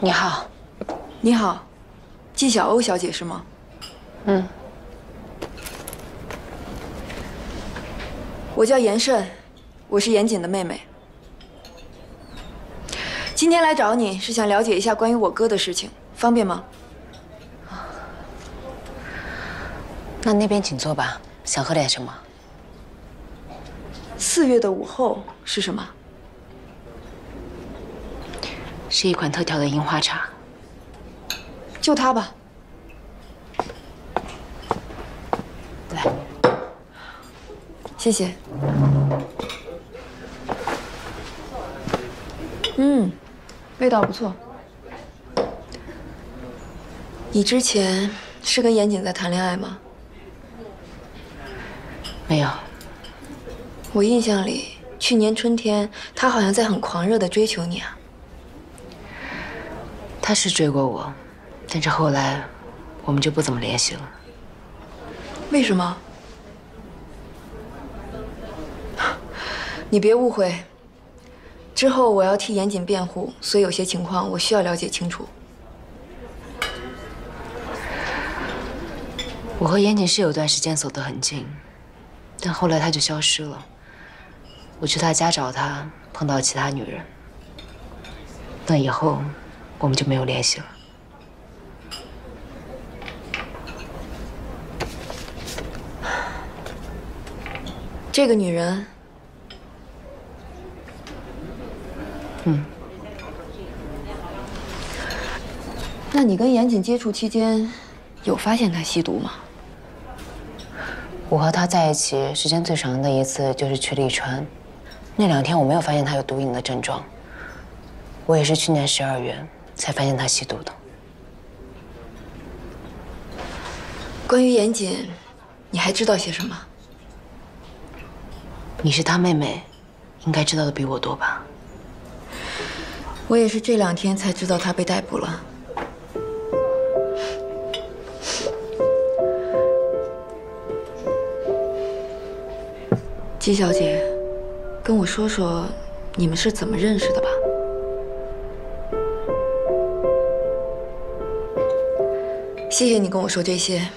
你好，你好，纪晓欧小姐是吗？嗯，我叫严慎，我是严谨的妹妹。今天来找你是想了解一下关于我哥的事情，方便吗？那边请坐吧。想喝点什么4月的午后是什么？是一款特调的樱花茶。就它吧。来，谢谢。味道不错。你之前是跟严谨在谈恋爱吗？没有。我印象里，去年春天他好像在很狂热地追求你啊。他是追过我，但是后来我们就不怎么联系了。为什么？你别误会，之后我要替严谨辩护，所以有些情况我需要了解清楚。我和严谨是有段时间走得很近，但后来他就消失了。我去他家找他，碰到其他女人。那以后我们就没有联系了。这个女人，那你跟严谨接触期间，有发现她吸毒吗？我和他在一起时间最长的一次就是去利川，那2天我没有发现他有毒瘾的症状。我也是去年12月才发现他吸毒的。关于严谨，你还知道些什么？你是他妹妹，应该知道的比我多吧？我也是这2天才知道她被逮捕了。纪小姐，跟我说说你们是怎么认识的吧。谢谢你跟我说这些。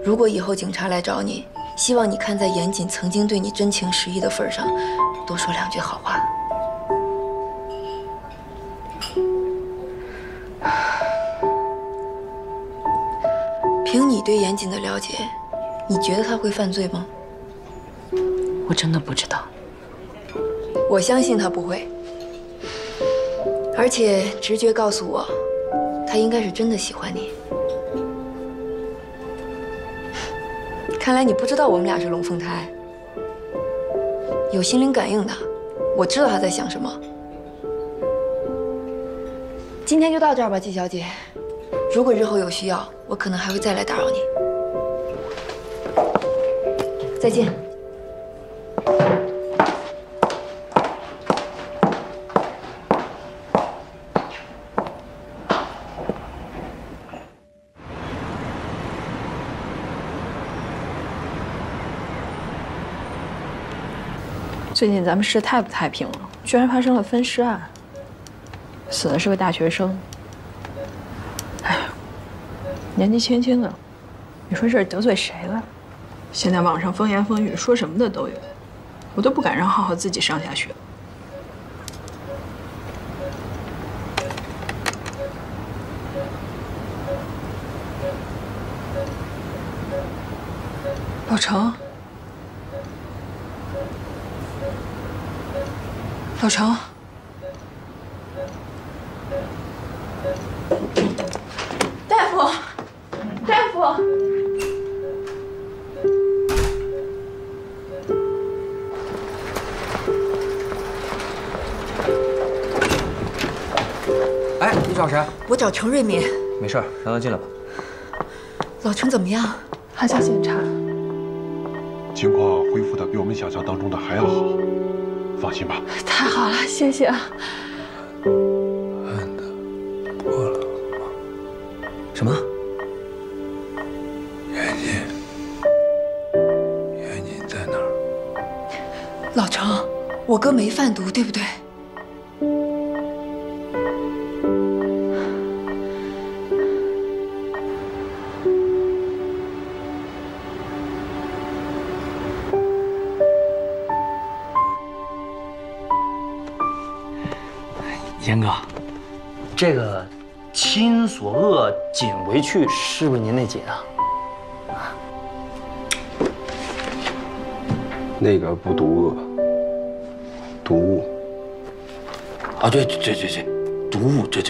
如果以后警察来找你，希望你看在严谨曾经对你真情实意的份上，多说2句好话。凭你对严谨的了解，你觉得他会犯罪吗？我真的不知道。我相信他不会，而且直觉告诉我，他应该是真的喜欢你。看来你不知道我们俩是龙凤胎，有心灵感应的，我知道他在想什么。今天就到这儿吧，纪小姐。如果日后有需要，我可能还会再来打扰你。再见。最近咱们市太不太平了，居然发生了分尸案，死的是个大学生。哎，年纪轻轻的，你说这是得罪谁了？现在网上风言风语，说什么的都有，我都不敢让浩浩自己上下学。老程。老程，大夫，大夫，哎，你找谁？我找程瑞敏。没事，让他进来吧。老程怎么样？还在检查，情况恢复的比我们想象当中的还要好，放心吧。太好了，谢谢啊。案的破了吗？什么？严谨在哪儿？老程，我哥没贩毒，对不对？田哥，这个亲所恶，谨为去，是不是您那紧啊？那个不毒恶，毒物。啊，对，毒物，对，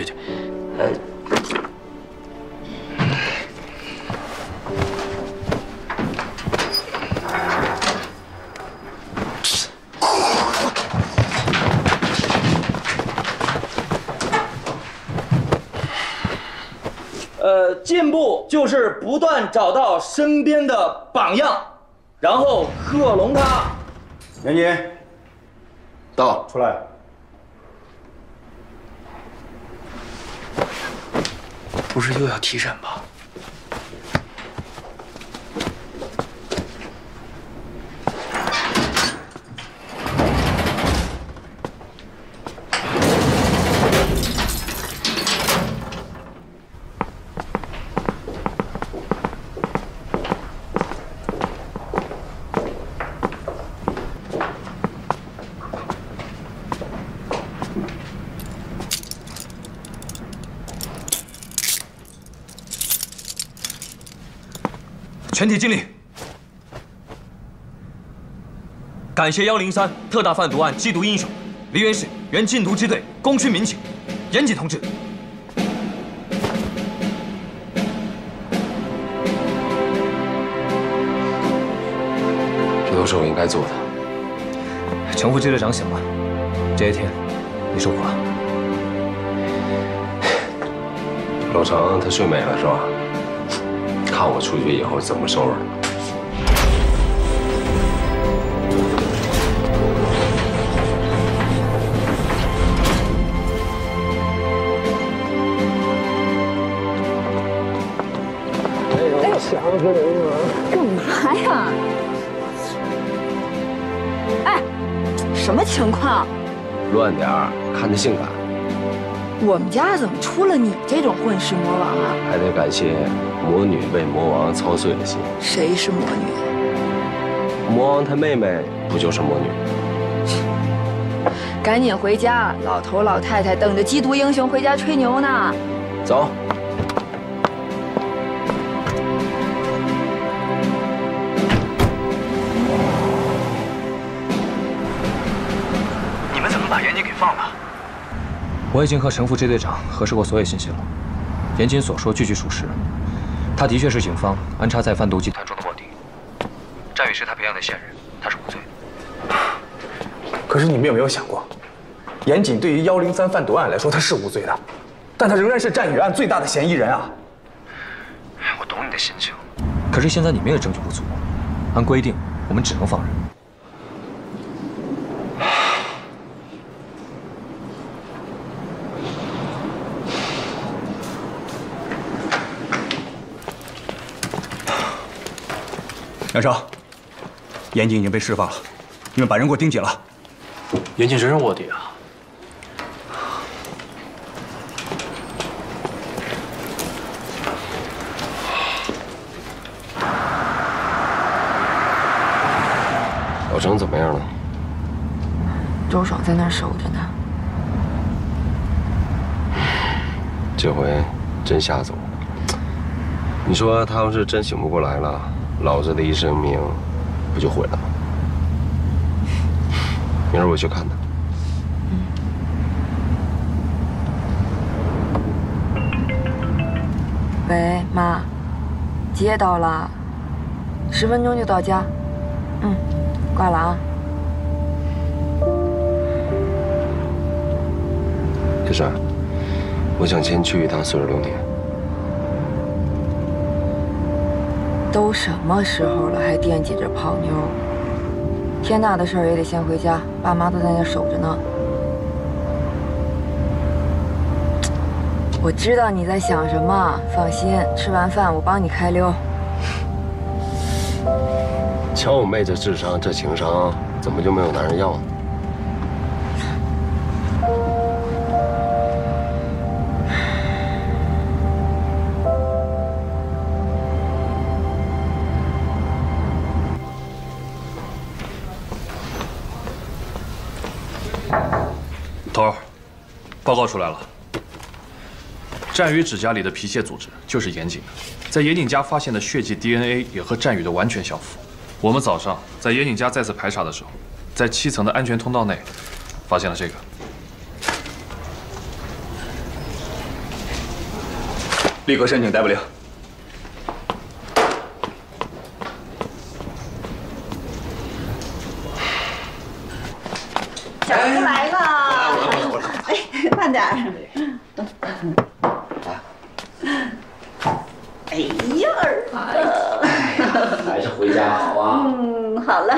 进步就是不断找到身边的榜样，然后克隆他。严谨，到，出来。不是又要提审吧？全体敬礼！感谢103特大贩毒案缉毒英雄，梨园市原禁毒支队功勋民警严谨同志。这都是我应该做的。程副支队长醒了，这些天你受苦了。老程他睡美了是吧？看我出去以后怎么收拾他。哎呦，想死你了！干嘛呀？哎，什么情况？乱点儿，看着性感。我们家怎么出了你这种混世魔王啊？还得感谢魔女为魔王操碎了心。谁是魔女？魔王他妹妹不就是魔女？赶紧回家，老头老太太等着缉毒英雄回家吹牛呢。走。你们怎么把严谨给放了？我已经和程副支队长核实过所有信息了，严谨所说句句属实，他的确是警方安插在贩毒集团中的卧底。战宇是他培养的线人，他是无罪的。可是你们有没有想过，严谨对于103贩毒案来说他是无罪的，但他仍然是战宇案最大的嫌疑人啊！我懂你的心情，可是现在你们也证据不足，按规定我们只能放人。杨少，严谨已经被释放了，你们把人给我盯紧了。严谨真是卧底啊！老程怎么样了？周爽在那儿守着呢。这回真吓走了。你说他要是真醒不过来了，老子的一生命不就毁了吗？明儿我去看他。喂，妈，接到了，10分钟就到家。挂了啊。可是，我想先去一趟40留年。都什么时候了，还惦记着泡妞？天大的事儿也得先回家，爸妈都在那守着呢。我知道你在想什么，放心，吃完饭我帮你开溜。瞧我妹这智商，这情商，怎么就没有男人要呢？头儿，报告出来了，战宇指甲里的皮屑组织就是严谨的，在严谨家发现的血迹 DNA 也和战宇的完全相符。我们早上在严谨家再次排查的时候，在7层的安全通道内发现了这个。立刻申请逮捕令。小儿子来了，哎，慢点儿。哎呀，儿子，还是回家好啊。好了，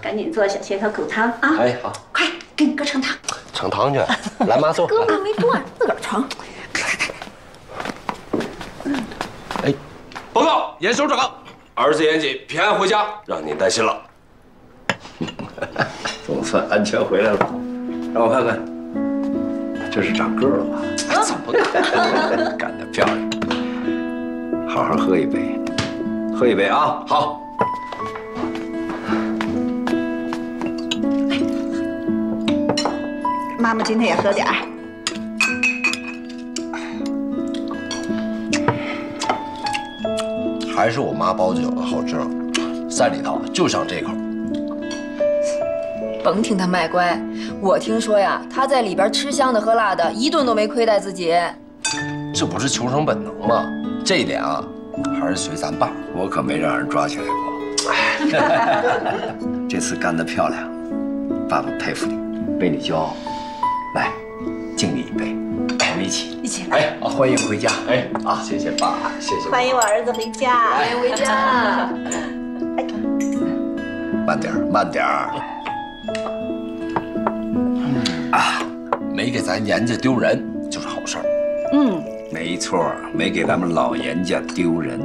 赶紧做小蟹头骨汤啊！哎，好，快给你哥盛汤。盛汤去，来妈坐。哥没做，自个儿盛。哎，报告严首长，儿子严谨平安回家，让您担心了。总算安全回来了，让我看看，这是长个了吧？怎么干？干得漂亮！好好喝一杯，喝一杯啊！好。妈妈今天也喝点儿。还是我妈包的酒好吃，三里头就上这口。甭听他卖乖，我听说呀，他在里边吃香的喝辣的，一顿都没亏待自己。这不是求生本能吗？这一点啊，还是随咱爸，我可没让人抓起来过。哎，这次干得漂亮，爸爸佩服你，为你骄傲。来，敬你一杯，我们一起来。哎，欢迎回家。哎，啊，谢谢爸，谢谢。欢迎我儿子回家。欢迎回家。慢点儿，慢点儿。啊，没给咱严家丢人就是好事儿。没错，没给咱们老严家丢人。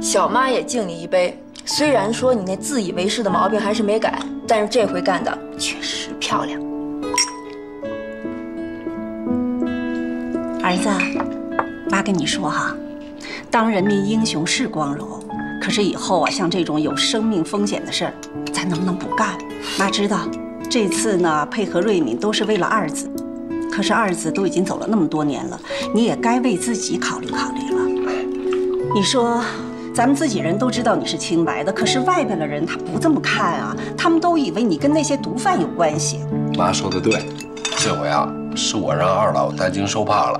小妈也敬你一杯。虽然说你那自以为是的毛病还是没改，但是这回干的确实漂亮。儿子，妈跟你说哈，当人民英雄是光荣，可是以后啊，像这种有生命风险的事儿，咱能不能不干？妈知道，这次呢配合瑞敏都是为了二子，可是二子都已经走了那么多年了，你也该为自己考虑考虑了。你说，咱们自己人都知道你是清白的，可是外边的人他不这么看啊，他们都以为你跟那些毒贩有关系。妈说的对，这回啊是我让二老担惊受怕了，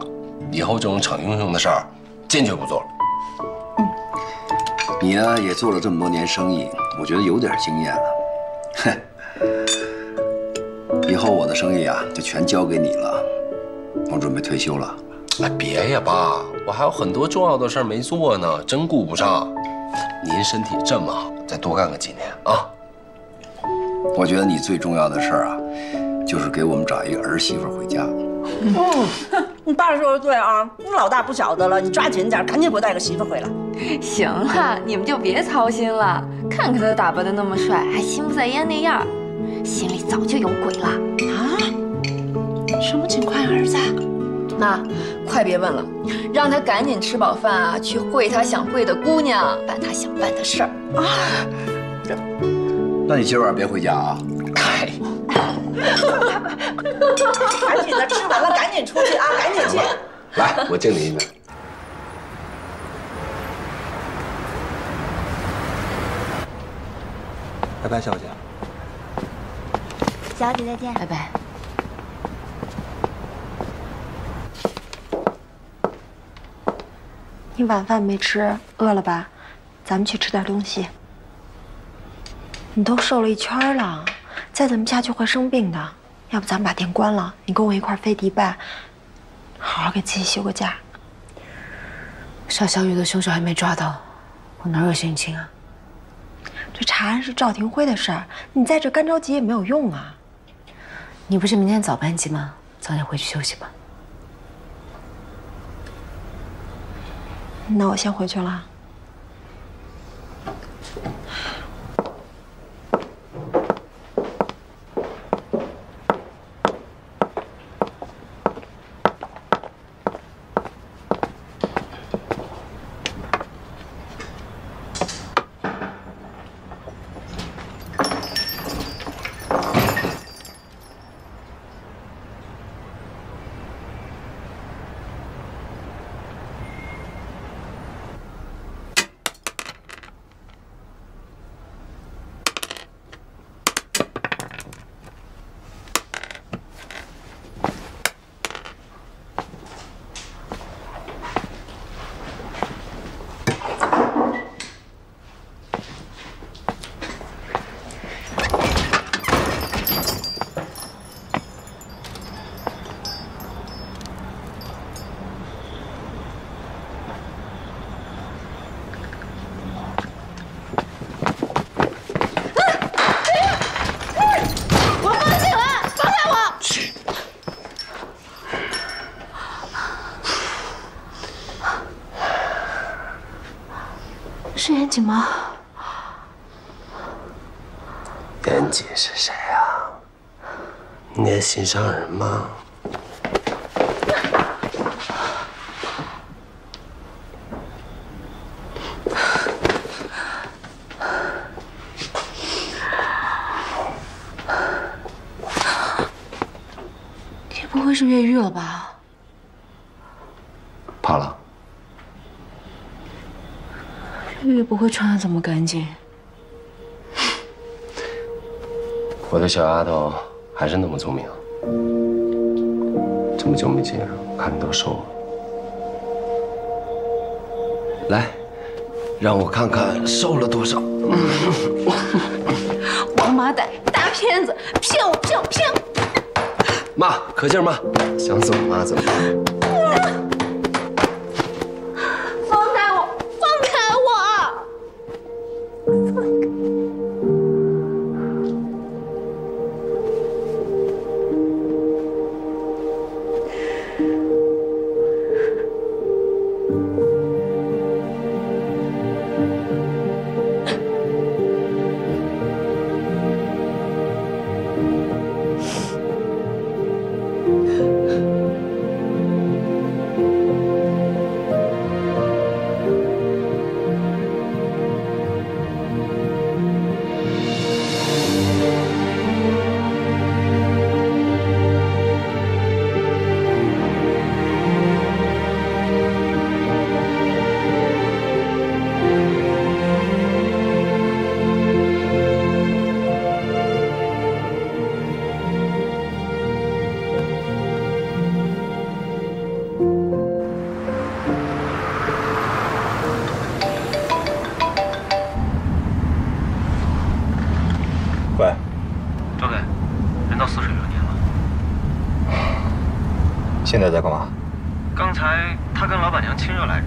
以后这种逞英雄的事儿坚决不做了。你呢也做了这么多年生意，我觉得有点经验了。哼，以后我的生意啊就全交给你了，我准备退休了。哎，别呀，爸，我还有很多重要的事儿没做呢，真顾不上。您身体这么好，再多干个几年啊。我觉得你最重要的事儿啊，就是给我们找一个儿媳妇回家。你爸说的对啊，你老大不小的了，你抓紧点，赶紧给我带个媳妇回来。行了，你们就别操心了。看看他打扮的那么帅，还心不在焉那样，心里早就有鬼了啊！什么情况呀，儿子？妈，快别问了，让他赶紧吃饱饭啊，去会他想会的姑娘，办他想办的事儿啊。那你今晚别回家啊。哎。赶紧的，吃完了赶紧出去啊，赶紧去。来，我敬你一杯。拜拜，小姐。小姐再见，拜拜。你晚饭没吃，饿了吧？咱们去吃点东西。你都瘦了一圈了，再这么下去会生病的。要不咱们把店关了，你跟我一块飞迪拜，好好给自己休个假。杀小雨的凶手还没抓到，我哪有心情啊？这查案是赵廷辉的事儿，你在这干着急也没有用啊。你不是明天早班机吗？早点回去休息吧。那我先回去了。锦吗？严谨是谁啊？你的心上人吗？你不会是越狱了吧？怕了？越狱不会穿得这么干净。我的小丫头还是那么聪明，这么久没见，看你都瘦了。来，让我看看瘦了多少。王八蛋，大骗子，骗我，骗我，骗我！妈，可劲儿妈，想怎么妈怎么妈。放开我，放开我！喂，周队，人到泗水热年了。现在在干嘛？刚才他跟老板娘亲热来着。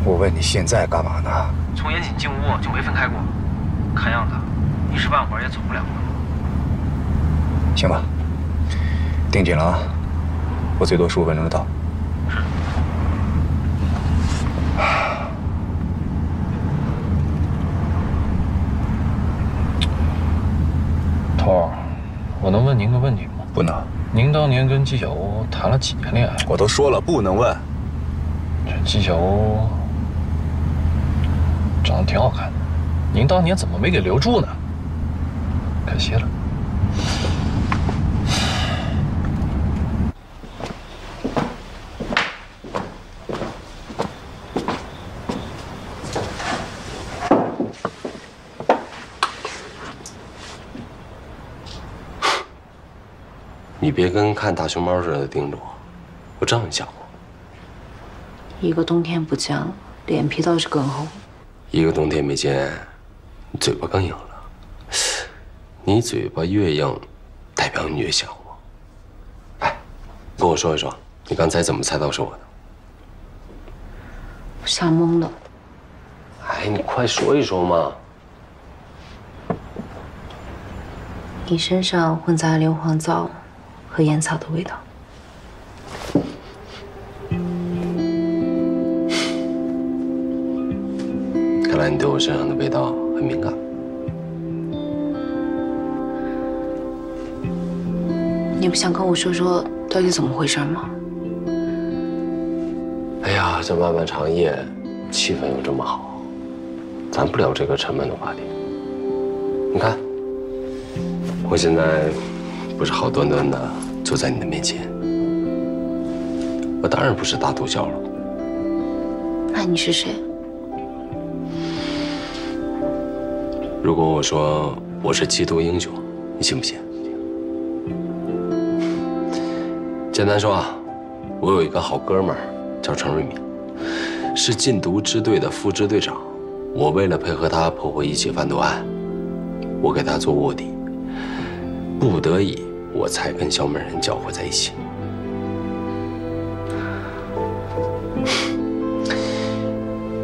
我问你现在干嘛呢？从严谨进屋就没分开过，看样子一时半会儿也走不了了。行吧，定紧了啊！我最多15分钟就到。是。头儿，我能问您个问题吗？不能。您当年跟纪晓鸥谈了几年恋爱？我都说了不能问。这纪晓鸥长得挺好看的，您当年怎么没给留住呢？可惜了。你别跟看大熊猫似的盯着我，我知道你想我。一个冬天不见了，脸皮倒是更厚。一个冬天没见，你嘴巴更硬了。你嘴巴越硬，代表你越想我。哎，跟我说一说，你刚才怎么猜到是我的？吓懵了。哎，你快说一说嘛。你身上混杂硫磺皂和烟草的味道。看来你对我身上的味道很敏感。你不想跟我说说到底怎么回事吗？哎呀，这漫漫长夜，气氛又这么好，咱不聊这个沉闷的话题。你看，我现在不是好端端的坐在你的面前，我当然不是大毒枭了。那你是谁？如果我说我是缉毒英雄，你信不信？简单说啊，我有一个好哥们儿叫程瑞敏，是禁毒支队的副支队长。我为了配合他破获一起贩毒案，我给他做卧底，不得已我才跟小美人搅和在一起。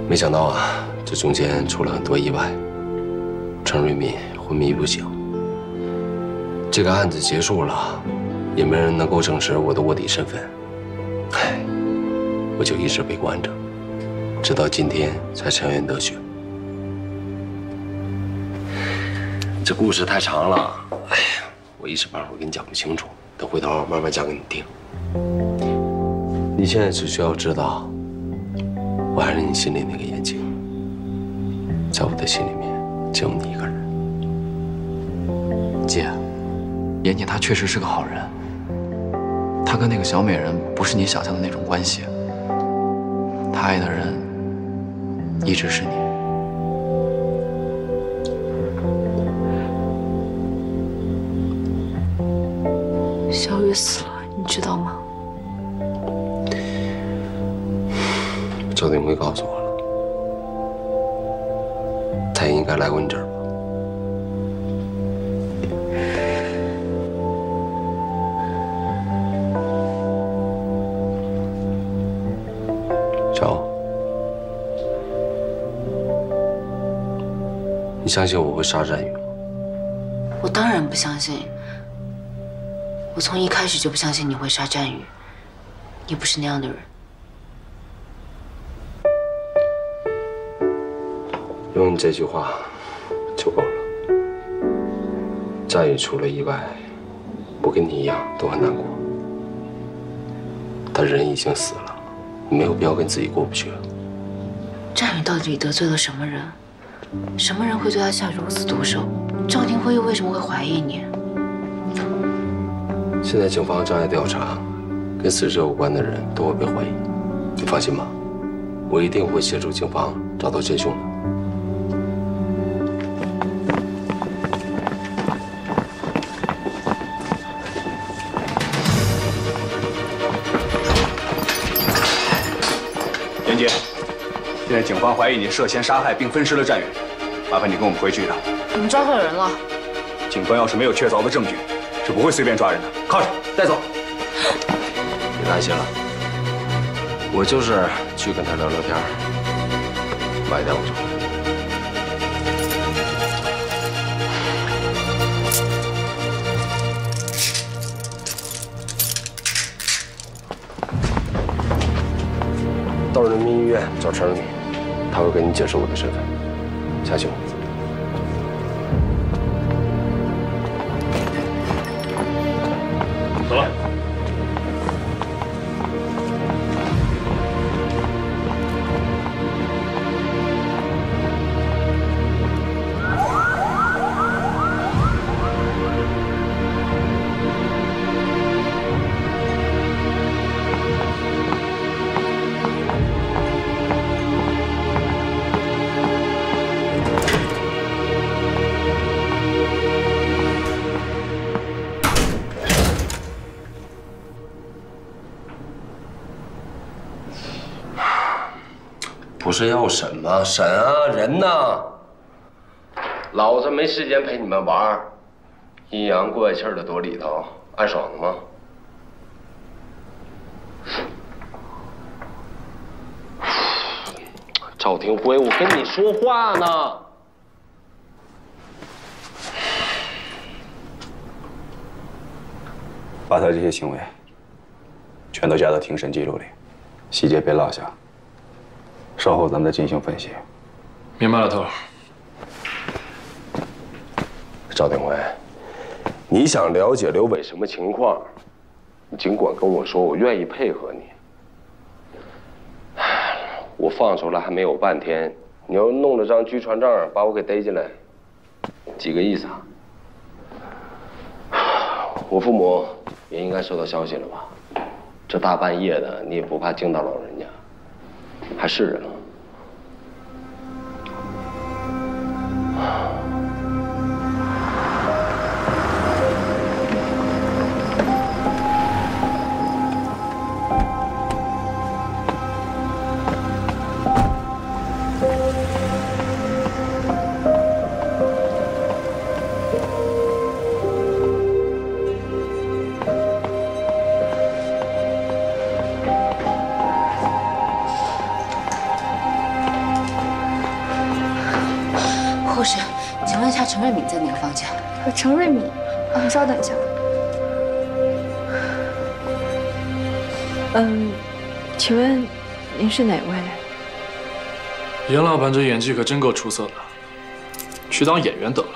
没想到啊，这中间出了很多意外。程瑞敏昏迷不醒，这个案子结束了，也没人能够证实我的卧底身份，唉，我就一直被关着，直到今天才沉冤得雪。这故事太长了，哎呀，我一时半会儿给你讲不清楚，等回头慢慢讲给你听。你现在只需要知道，我还是你心里那个严静，在我的心里面只有你一个人。姐，严谨他确实是个好人，他跟那个小美人不是你想象的那种关系，他爱的人一直是你。小雨死了，你知道吗？周定辉告诉我了，他也应该来过你这儿吧？小，你相信我会杀战宇吗？我当然不相信。我从一开始就不相信你会杀战宇，你不是那样的人。用你这句话就够了。战宇出了意外，我跟你一样都很难过。但人已经死了，你没有必要跟自己过不去。战宇到底得罪了什么人？什么人会对他下如此毒手？赵廷辉又为什么会怀疑你？现在警方正在调查，跟死者有关的人都会被怀疑。你放心吧，我一定会协助警方找到真凶的。严姐，现在警方怀疑你涉嫌杀害并分尸了战宇，麻烦你跟我们回去一趟。你们抓错人了。警方要是没有确凿的证据，是不会随便抓人的。铐上，带走。别担心了，我就是去跟他聊聊天，晚一点我就回来。到人民医院找陈瑞敏，他会跟你解释我的身份。相信我。走了。不是要审吗？审啊，人呢？老子没时间陪你们玩，阴阳怪气的躲里头，暗爽的吗？赵廷辉，我跟你说话呢。把他这些行为全都加到庭审记录里，细节别落下。稍后咱们再进行分析。明白了，头。赵廷辉，你想了解刘伟什么情况，你尽管跟我说，我愿意配合你。我放出来还没有半天，你要弄了张拘传证把我给逮进来，几个意思啊？我父母也应该收到消息了吧？这大半夜的，你也不怕惊到老人家？还是人吗？护士，请问一下陈瑞敏在哪个房间？陈瑞敏，稍等一下。请问您是哪位？严老板这演技可真够出色的，去当演员得了。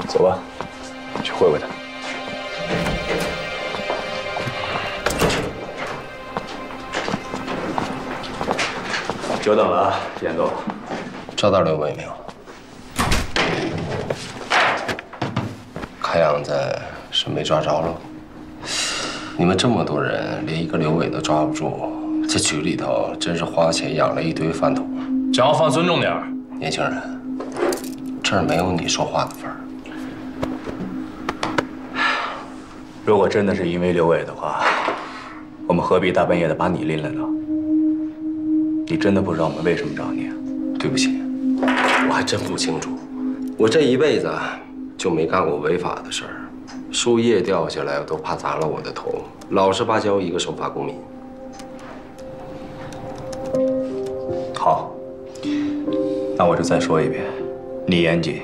走吧，去会会他。久等了啊，严总。找到刘伟没有？看样子是没抓着了。你们这么多人，连一个刘伟都抓不住，这局里头真是花钱养了一堆饭桶。讲话放尊重点儿，年轻人，这儿没有你说话的份儿。如果真的是因为刘伟的话，我们何必大半夜的把你拎来呢？你真的不知道我们为什么找你？对不起，我还真不清楚。我这一辈子就没干过违法的事儿，树叶掉下来我都怕砸了我的头，老实巴交一个守法公民。好，那我就再说一遍，你严谨，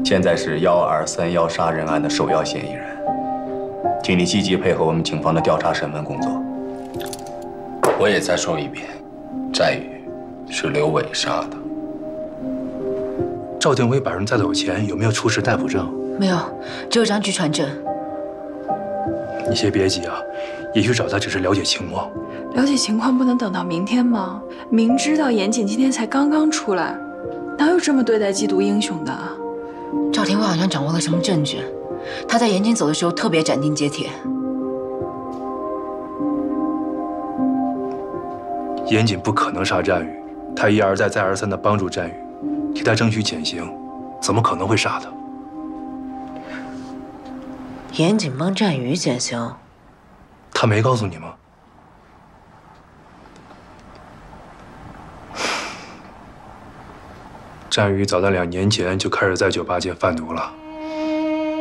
现在是1231杀人案的首要嫌疑人，请你积极配合我们警方的调查审问工作。我也再说一遍，战宇是刘伟杀的。赵定威把人带走前有没有出示逮捕证？没有，只有张据传证。你先别急啊，也许找他只是了解情况。了解情况不能等到明天吗？明知道严谨今天才刚刚出来，哪有这么对待缉毒英雄的？赵廷威好像掌握了什么证据，他在严谨走的时候特别斩钉截铁。严谨不可能杀战宇，他一而再再而三地帮助战宇，替他争取减刑，怎么可能会杀他？严谨帮战宇减刑，他没告诉你吗？战宇早在2年前就开始在酒吧界贩毒了，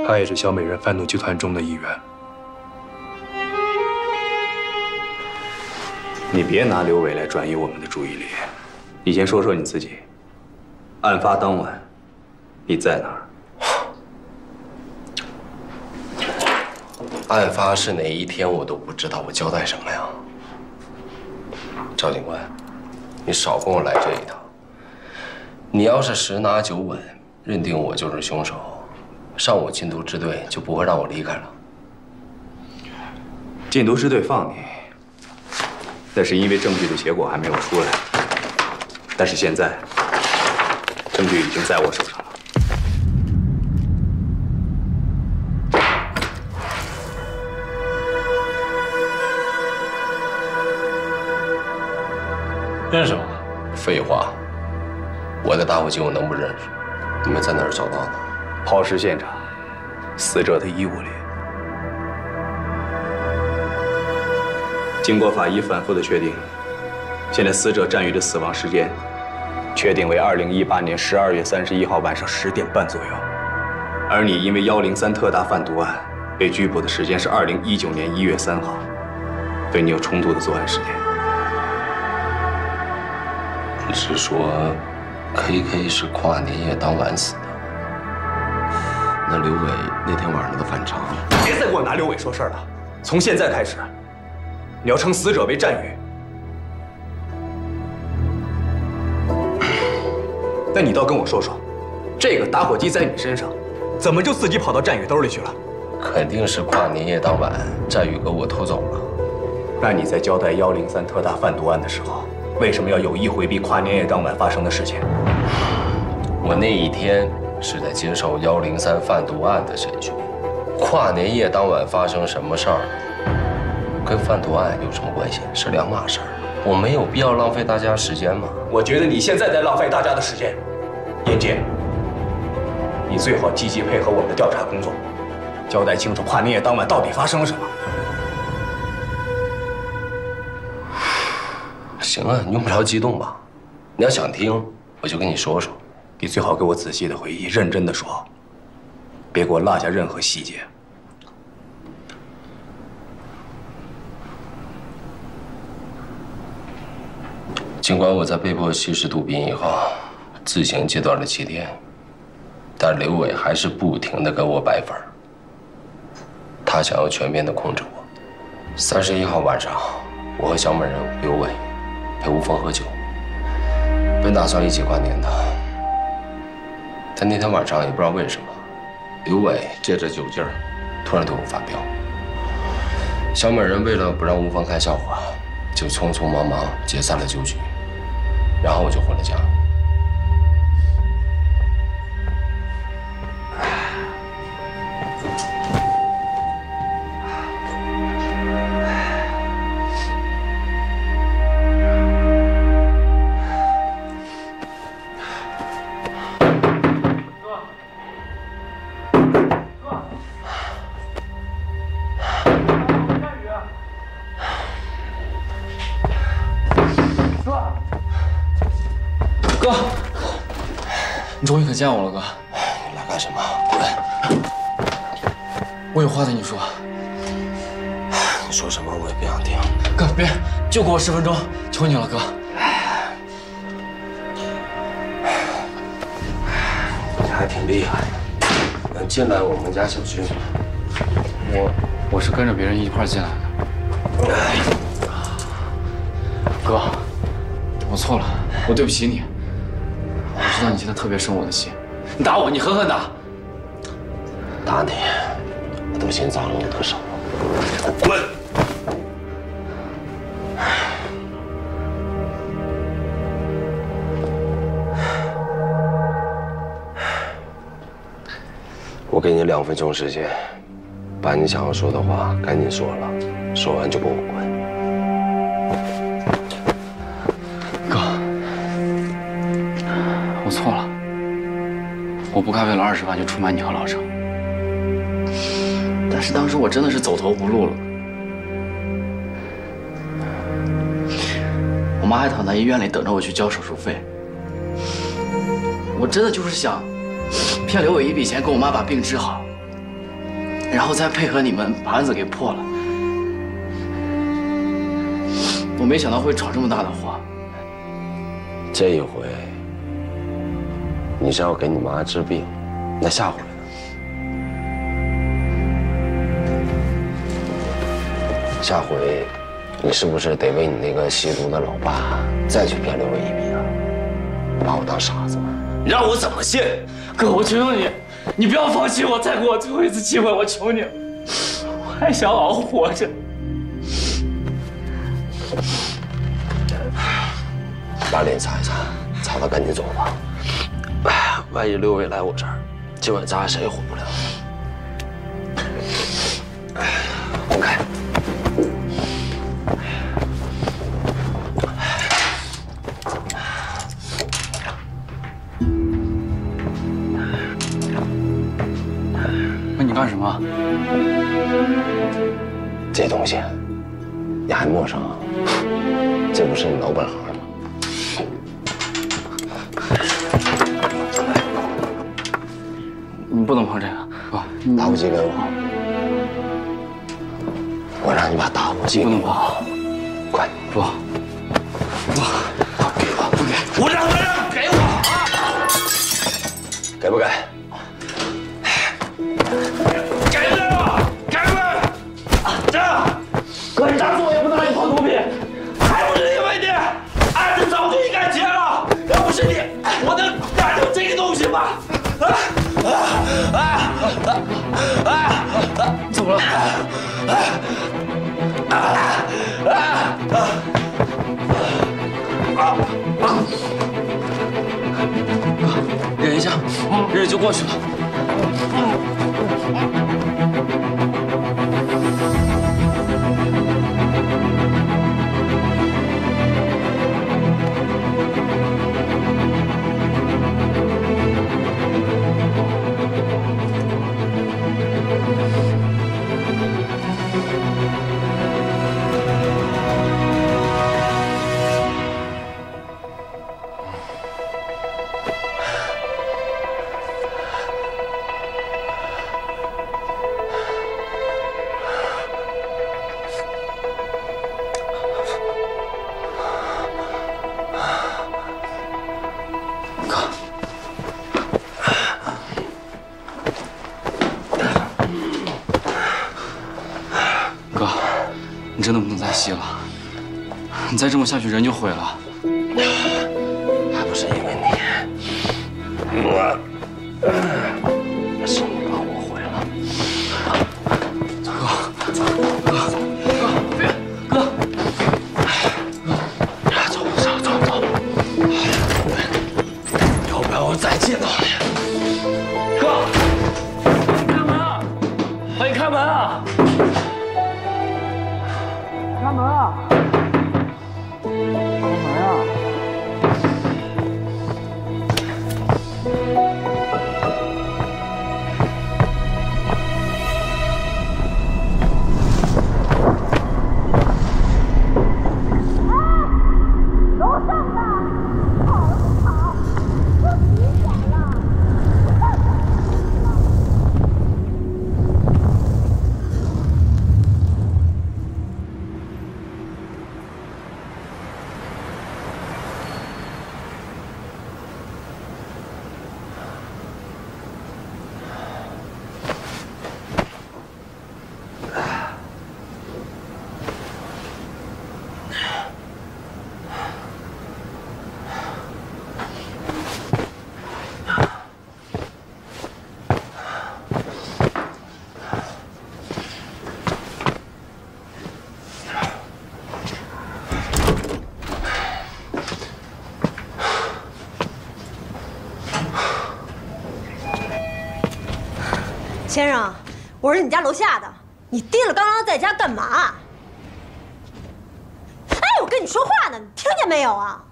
他也是小美人贩毒集团中的一员。你别拿刘伟来转移我们的注意力，你先说说你自己。案发当晚，你在哪儿？案发是哪一天我都不知道，我交代什么呀？赵警官，你少跟我来这一套。你要是十拿九稳，认定我就是凶手，上我禁毒支队就不会让我离开了。禁毒支队放你，那是因为证据的结果还没有出来。但是现在，证据已经在我手上了。认识吗？废话，我的打火机我能不认识？你们在哪儿找到的？抛尸现场，死者的衣物里。经过法医反复的确定，现在死者战宇的死亡时间确定为2018年12月31号晚上10点半左右，而你因为103特大贩毒案被拘捕的时间是2019年1月3号，对你有充足的作案时间。你是说 ，KK 是跨年夜当晚死的？那刘伟那天晚上的反常？别再给我拿刘伟说事儿了！从现在开始，你要称死者为战宇。那你倒跟我说说，这个打火机在你身上，怎么就自己跑到战宇兜里去了？肯定是跨年夜当晚，战宇给我偷走了。那你在交代103特大贩毒案的时候，为什么要有意回避跨年夜当晚发生的事情？我那一天是在接受103贩毒案的审讯，跨年夜当晚发生什么事儿，跟贩毒案有什么关系？是两码事儿。我没有必要浪费大家时间吗？我觉得你现在在浪费大家的时间。严杰，你最好积极配合我们的调查工作，交代清楚跨年夜当晚到底发生了什么。行啊，你用不着激动吧？你要想听，我就跟你说说。你最好给我仔细的回忆，认真的说，别给我落下任何细节。尽管我在被迫吸食毒品以后，自行戒断了7天，但刘伟还是不停的跟我摆粉儿。他想要全面的控制我。31号晚上，我和小美人刘伟陪吴峰喝酒，本打算一起qua年的，但那天晚上也不知道为什么，刘伟借着酒劲儿，突然对我发飙。小美人为了不让吴峰看笑话，就匆匆忙忙解散了酒局，然后我就回了家。 哥，你终于肯见我了，哥。你来干什么？滚！我有话对你说。你说什么我也不想听。哥，别，就给我10分钟，求你了，哥。你还挺厉害，能进来我们家小区。我是跟着别人一块进来的。哥，我错了，我对不起你。 我知道你现在特别生我的气，你打我，你狠狠打。打你，我都先脏了我的手。滚！我给你2分钟时间，把你想要说的话赶紧说了，说完就给我滚。 我错了，我不该为了20万就出卖你和老程。但是当时我真的是走投无路了。我妈还躺在医院里等着我去交手术费。我真的就是想骗刘伟一笔钱，给我妈把病治好，然后再配合你们把案子给破了。我没想到会闯这么大的祸。这一回。 你是要给你妈治病，那下回呢？下回，你是不是得为你那个吸毒的老爸再去骗刘伟一笔啊？把我当傻子？你让我怎么信？哥，我求求你，你不要放弃我，再给我最后一次机会，我求你，我还想好好活着。把脸擦一擦，擦了赶紧走吧。 万一刘伟来我这儿，今晚咱俩谁也活不了。滚开！那你干什么？这东西你还陌生啊？这不是你老本行吗？ 你不能碰这个，哥。打火机给我，我让你把打火机不能碰，快不，给我，不给，我让给我啊！给不给？给不给我？给不给？这，哥，你打死我也不能让你跑毒品，还不是因为你，案子早就应该结了，要不是你，我能干成这个东西吗？你怎么了？忍一下，忍就过去了。真的不能再吸了，你再这么下去人就毁了。还不是因为你，是你把我毁了。走，要不然我再见到你。哥，开门啊！快开门啊！开门啊！开门啊！先生，我是你家楼下的，你提了刚刚在家干嘛？哎，我跟你说话呢，你听见没有啊？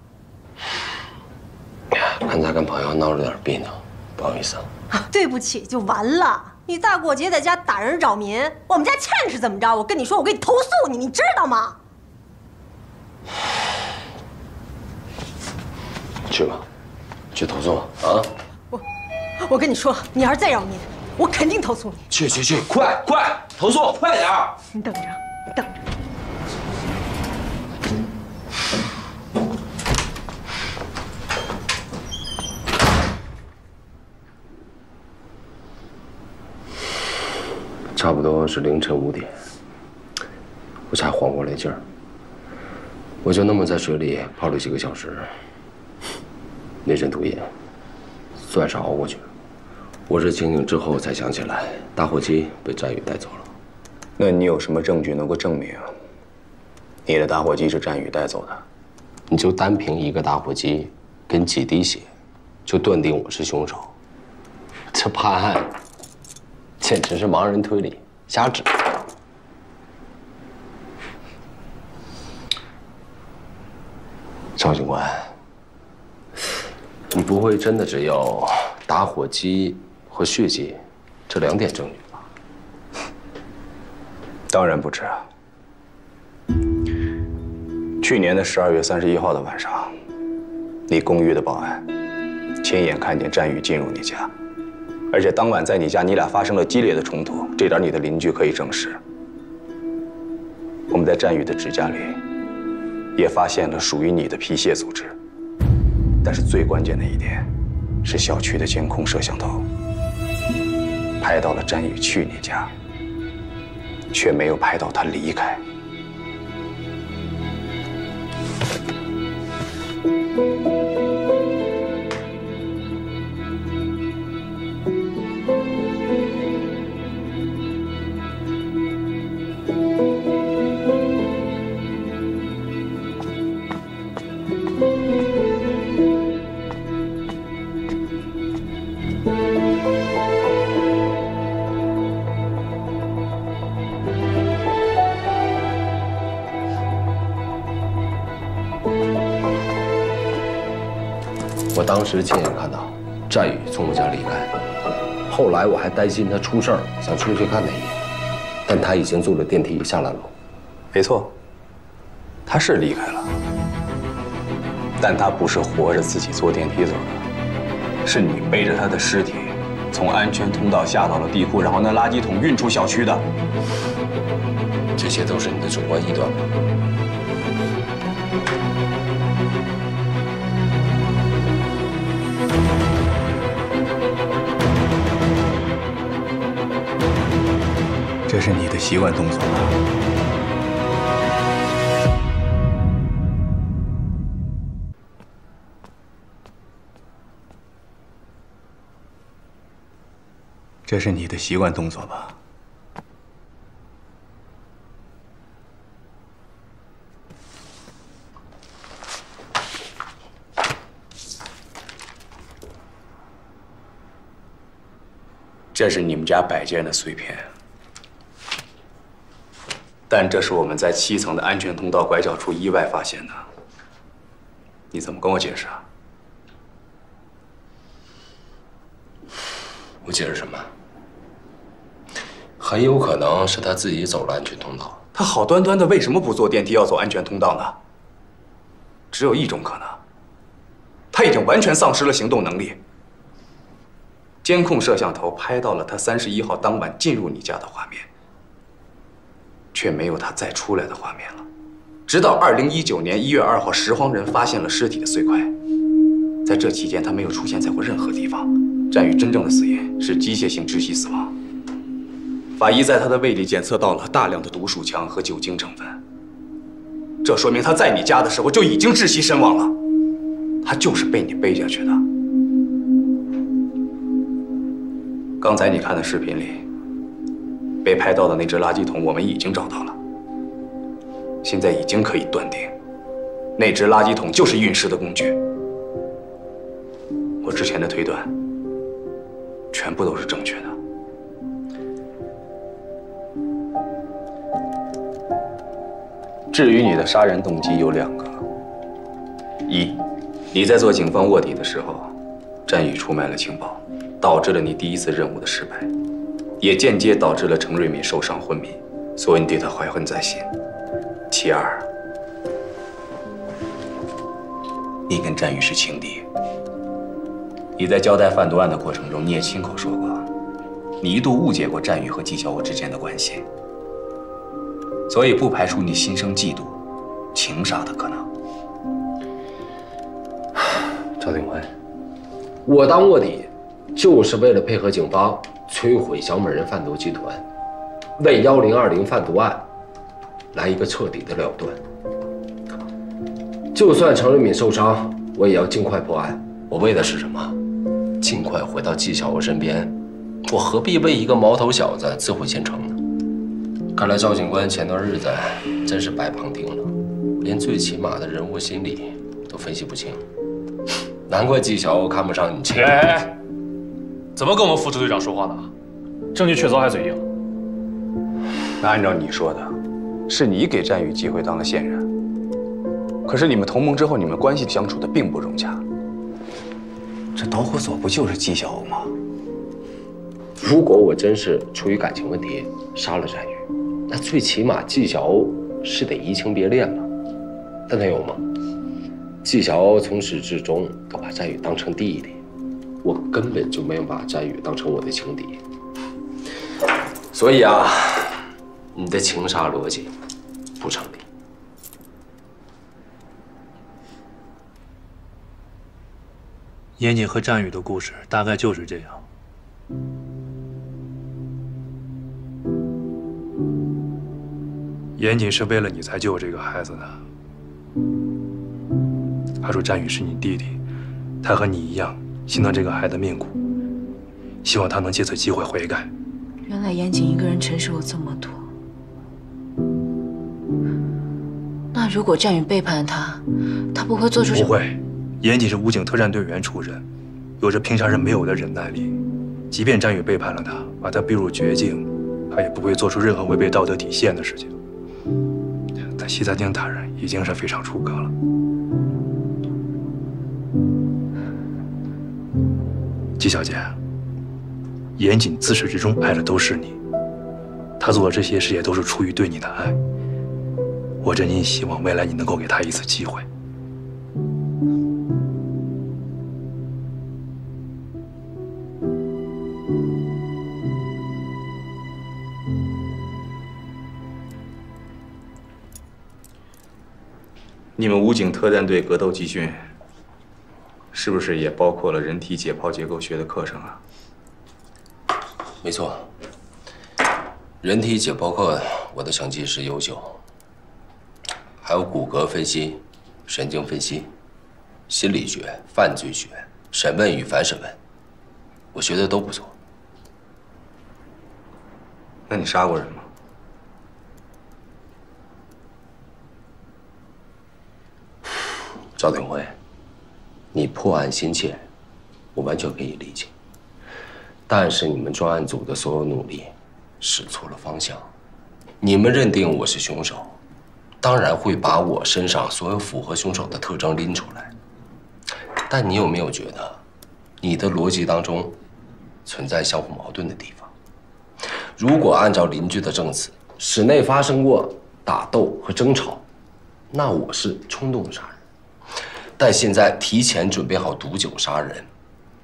刚才跟朋友闹了点别扭，不好意思啊。对不起就完了。你大过节在家打人扰民，我们家欠是怎么着？我跟你说，我给你投诉你，你知道吗？去吧，去投诉啊！我跟你说，你要是再扰民，我肯定投诉你。去，快投诉，快点儿！你等着，你等着。差不多是凌晨5点，我才缓过来劲儿。我就那么在水里泡了几个小时，那阵毒瘾算是熬过去了。我是清醒之后才想起来，打火机被战宇带走了。那你有什么证据能够证明你的打火机是战宇带走的？你就单凭一个打火机跟几滴血，就断定我是凶手，这判案简直是盲人推理，瞎指。赵警官，你不会真的只有打火机和血迹这2点证据吧？当然不止啊。去年的12月31号的晚上，你公寓的保安亲眼看见战宇进入你家，而且当晚在你家你俩发生了激烈的冲突，这点你的邻居可以证实。我们在战宇的指甲里也发现了属于你的皮屑组织，但是最关键的一点是小区的监控摄像头拍到了战宇去你家，却没有拍到他离开。我当时亲眼看到战宇从我家离开，后来我还担心他出事儿，想出去看他一眼，但他已经坐了电梯下了楼。没错，他是离开了，但他不是活着自己坐电梯走的，是你背着他的尸体从安全通道下到了地库，然后拿垃圾桶运出小区的。这些都是你的主观臆断吗？这是你的习惯动作吧？这是你的习惯动作吧？这是你们家摆件的碎片，但这是我们在7层的安全通道拐角处意外发现的。你怎么跟我解释啊？我解释什么？很有可能是他自己走了安全通道。他好端端的为什么不坐电梯要走安全通道呢？只有一种可能，他已经完全丧失了行动能力。监控摄像头拍到了他31号当晚进入你家的画面，却没有他再出来的画面了。直到2019年1月2号，拾荒人发现了尸体的碎块，在这期间他没有出现在过任何地方。战宇真正的死因是机械性窒息死亡。法医在他的胃里检测到了大量的毒鼠强和酒精成分，这说明他在你家的时候就已经窒息身亡了。他就是被你背下去的。刚才你看的视频里，被拍到的那只垃圾桶我们已经找到了，现在已经可以断定，那只垃圾桶就是运尸的工具。我之前的推断，全部都是正确的。至于你的杀人动机有2个：一，你在做警方卧底的时候，战宇出卖了情报，导致了你第1次任务的失败，也间接导致了程瑞敏受伤昏迷，所以你对他怀恨在心。其2，你跟战宇是情敌。你在交代贩毒案的过程中，你也亲口说过，你一度误解过战宇和纪晓鸥之间的关系，所以不排除你心生嫉妒、情杀的可能。赵警官，我当卧底就是为了配合警方摧毁小美人贩毒集团，为1020贩毒案来一个彻底的了断。就算程瑞敏受伤，我也要尽快破案。我为的是什么？尽快回到纪晓鸥身边。我何必为一个毛头小子自毁前程呢？看来赵警官前段日子真是白旁听了，连最起码的人物心理都分析不清。难怪纪晓鸥看不上你这个。哎，怎么跟我们副支队长说话呢？证据确凿还嘴硬。那按照你说的，是你给战宇机会当了线人。可是你们同盟之后，你们关系相处的并不融洽。这导火索不就是纪晓鸥吗？如果我真是出于感情问题杀了战宇，那最起码纪晓鸥是得移情别恋了。但他有吗？纪晓鸥从始至终都把战宇当成弟弟，我根本就没有把战宇当成我的情敌。所以啊，你的情杀逻辑不成立。严谨和战宇的故事大概就是这样。严谨是为了你才救这个孩子的。他说战宇是你弟弟，他和你一样心疼这个孩子命苦，希望他能借此机会悔改。原来严谨一个人承受了这么多。那如果战宇背叛他，他不会做出什么？不会。严谨是武警特战队员出身，有着平常人没有的忍耐力。即便战宇背叛了他，把他逼入绝境，他也不会做出任何违背道德底线的事情。但西餐厅打人已经是非常出格了。季小姐，严谨自始至终爱的都是你，他做的这些事也都是出于对你的爱。我真心希望未来你能够给他一次机会。你们武警特战队格斗集训，是不是也包括了人体解剖结构学的课程啊？没错，人体解剖课我的成绩是优秀，还有骨骼分析、神经分析、心理学、犯罪学、审问与反审问，我学的都不错。那你杀过人吗？赵鼎辉，你破案心切，我完全可以理解。但是你们专案组的所有努力使错了方向。你们认定我是凶手，当然会把我身上所有符合凶手的特征拎出来。但你有没有觉得，你的逻辑当中存在相互矛盾的地方？如果按照邻居的证词，室内发生过打斗和争吵，那我是冲动杀人。但现在提前准备好毒酒杀人，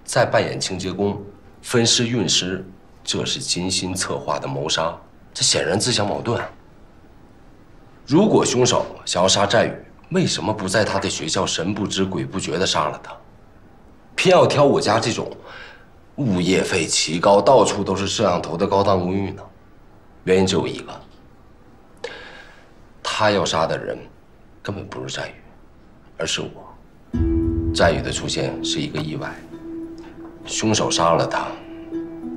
再扮演清洁工、分尸运尸，这是精心策划的谋杀，这显然自相矛盾。如果凶手想要杀战宇，为什么不在他的学校神不知鬼不觉地杀了他，偏要挑我家这种物业费奇高、到处都是摄像头的高档公寓呢？原因只有一个，他要杀的人根本不是战宇，而是我。战宇的出现是一个意外，凶手杀了他，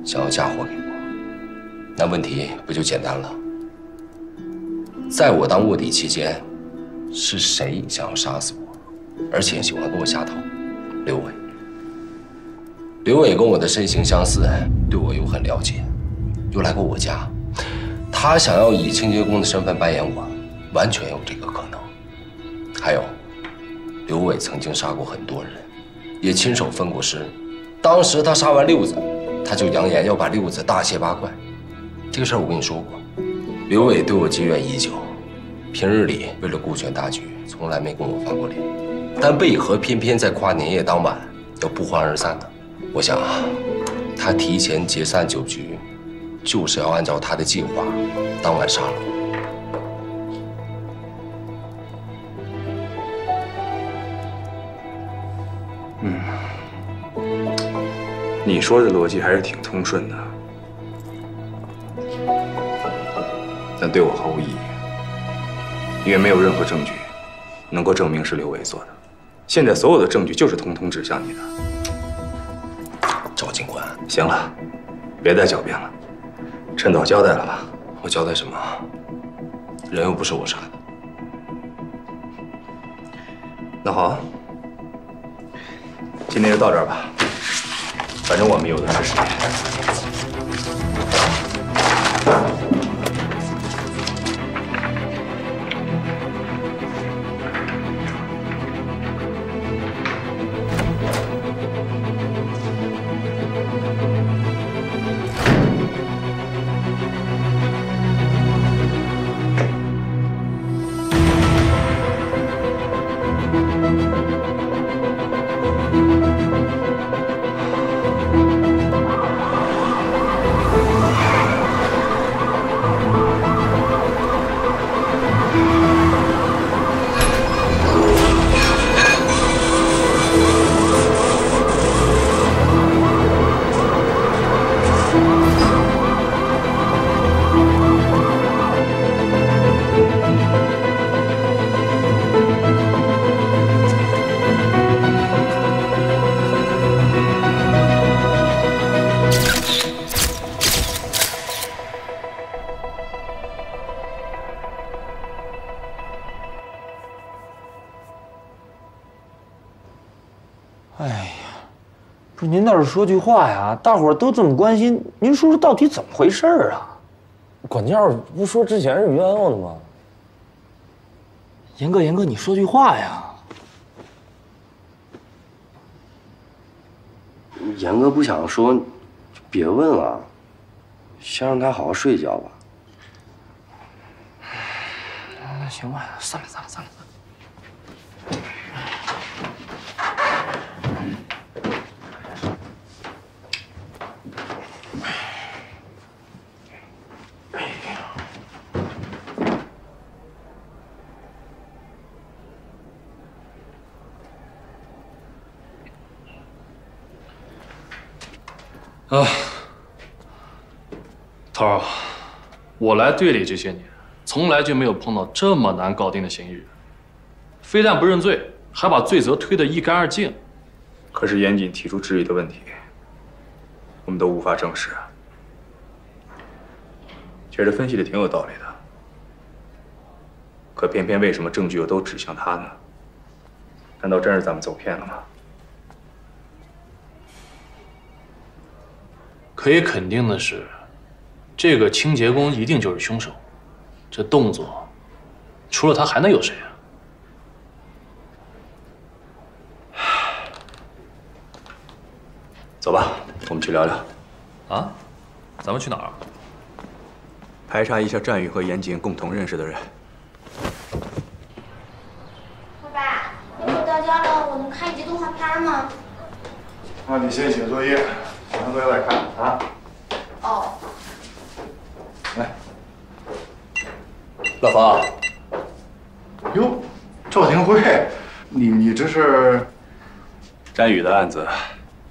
想要嫁祸给我，那问题不就简单了？在我当卧底期间，是谁想要杀死我，而且喜欢跟我下套？刘伟。刘伟跟我的身形相似，对我又很了解，又来过我家，他想要以清洁工的身份扮演我，完全有这个可能。还有，刘伟曾经杀过很多人，也亲手分过尸。当时他杀完六子，他就扬言要把六子大卸八块。这个事儿我跟你说过，刘伟对我积怨已久，平日里为了顾全大局，从来没跟我翻过脸，但为何偏偏在跨年夜当晚要不欢而散呢？我想，他提前解散酒局，就是要按照他的计划，当晚杀了我。你说的逻辑还是挺通顺的，但对我毫无意义，因为没有任何证据能够证明是刘伟做的。现在所有的证据就是统统指向你的。赵警官，行了，别再狡辩了，趁早交代了吧。我交代什么？人又不是我杀的。那好，今天就到这儿吧。反正我们有的是时间。哎呀，不是您倒是说句话呀！大伙儿都这么关心，您说说到底怎么回事啊？管教不说之前是冤枉的吗？严哥，你说句话呀！严哥不想说，就别问了，先让他好好睡一觉吧。那行吧，算了。头儿，我来队里这些年，从来就没有碰到这么难搞定的嫌疑人，非但不认罪，还把罪责推得一干二净。可是严谨提出质疑的问题，我们都无法证实。觉得分析的挺有道理的。可偏偏为什么证据又都指向他呢？难道真是咱们走偏了吗？可以肯定的是，这个清洁工一定就是凶手。这动作，除了他还能有谁啊？走吧，我们去聊聊。啊？咱们去哪儿？排查一下战宇和严谨共同认识的人。爸爸，等我到家了，我能看一集动画片吗？那你先写作业，写完作业再看啊。哦。来，老方。哟，赵廷辉，你这是？战宇的案子，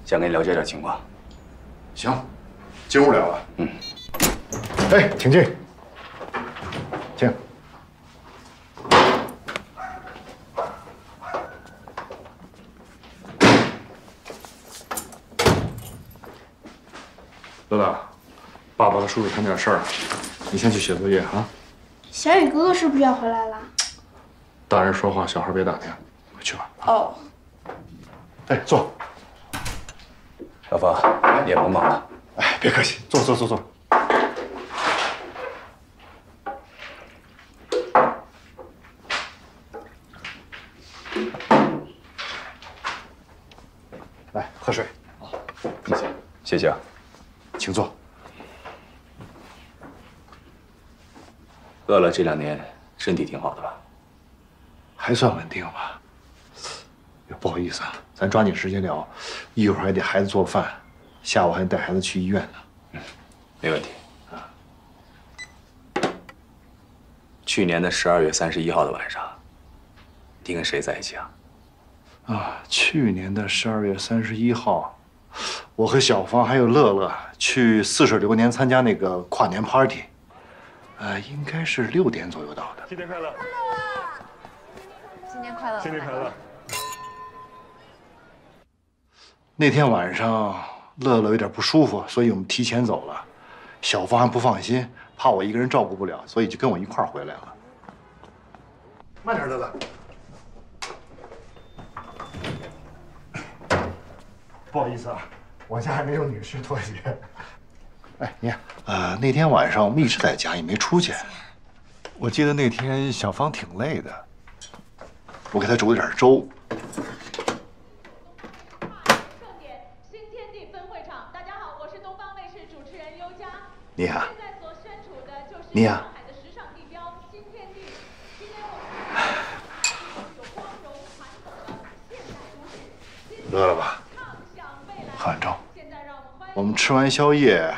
想跟你了解点情况。行，进屋聊啊。嗯。哎，请进。请。乐乐，爸爸和叔叔谈点事儿，你先去写作业啊。小雨哥哥是不是要回来了？大人说话，小孩别打听，快去吧。哦。哎，坐。老方，你也甭忙了。哎，别客气，坐。来，喝水。谢谢啊。请坐。乐乐这2年身体挺好的吧？还算稳定吧。不好意思啊，咱抓紧时间聊，一会儿还得孩子做饭，下午还得带孩子去医院呢。没问题。去年的12月31号的晚上，你跟谁在一起啊？去年的12月31号，我和小芳还有乐乐去40流年参加那个跨年 party， 应该是6点左右到的。新年快乐！新年快乐！新年快乐！那天晚上，乐乐有点不舒服，所以我们提前走了。小芳还不放心，怕我一个人照顾不了，所以就跟我一块儿回来了。慢点，乐乐。不好意思啊，我家还没有女士拖鞋。哎，你看，那天晚上我们一直在家，也没出去。我记得那天小芳挺累的，我给她煮了点粥。你好，你好。饿了吧？喝碗粥。我们吃完宵夜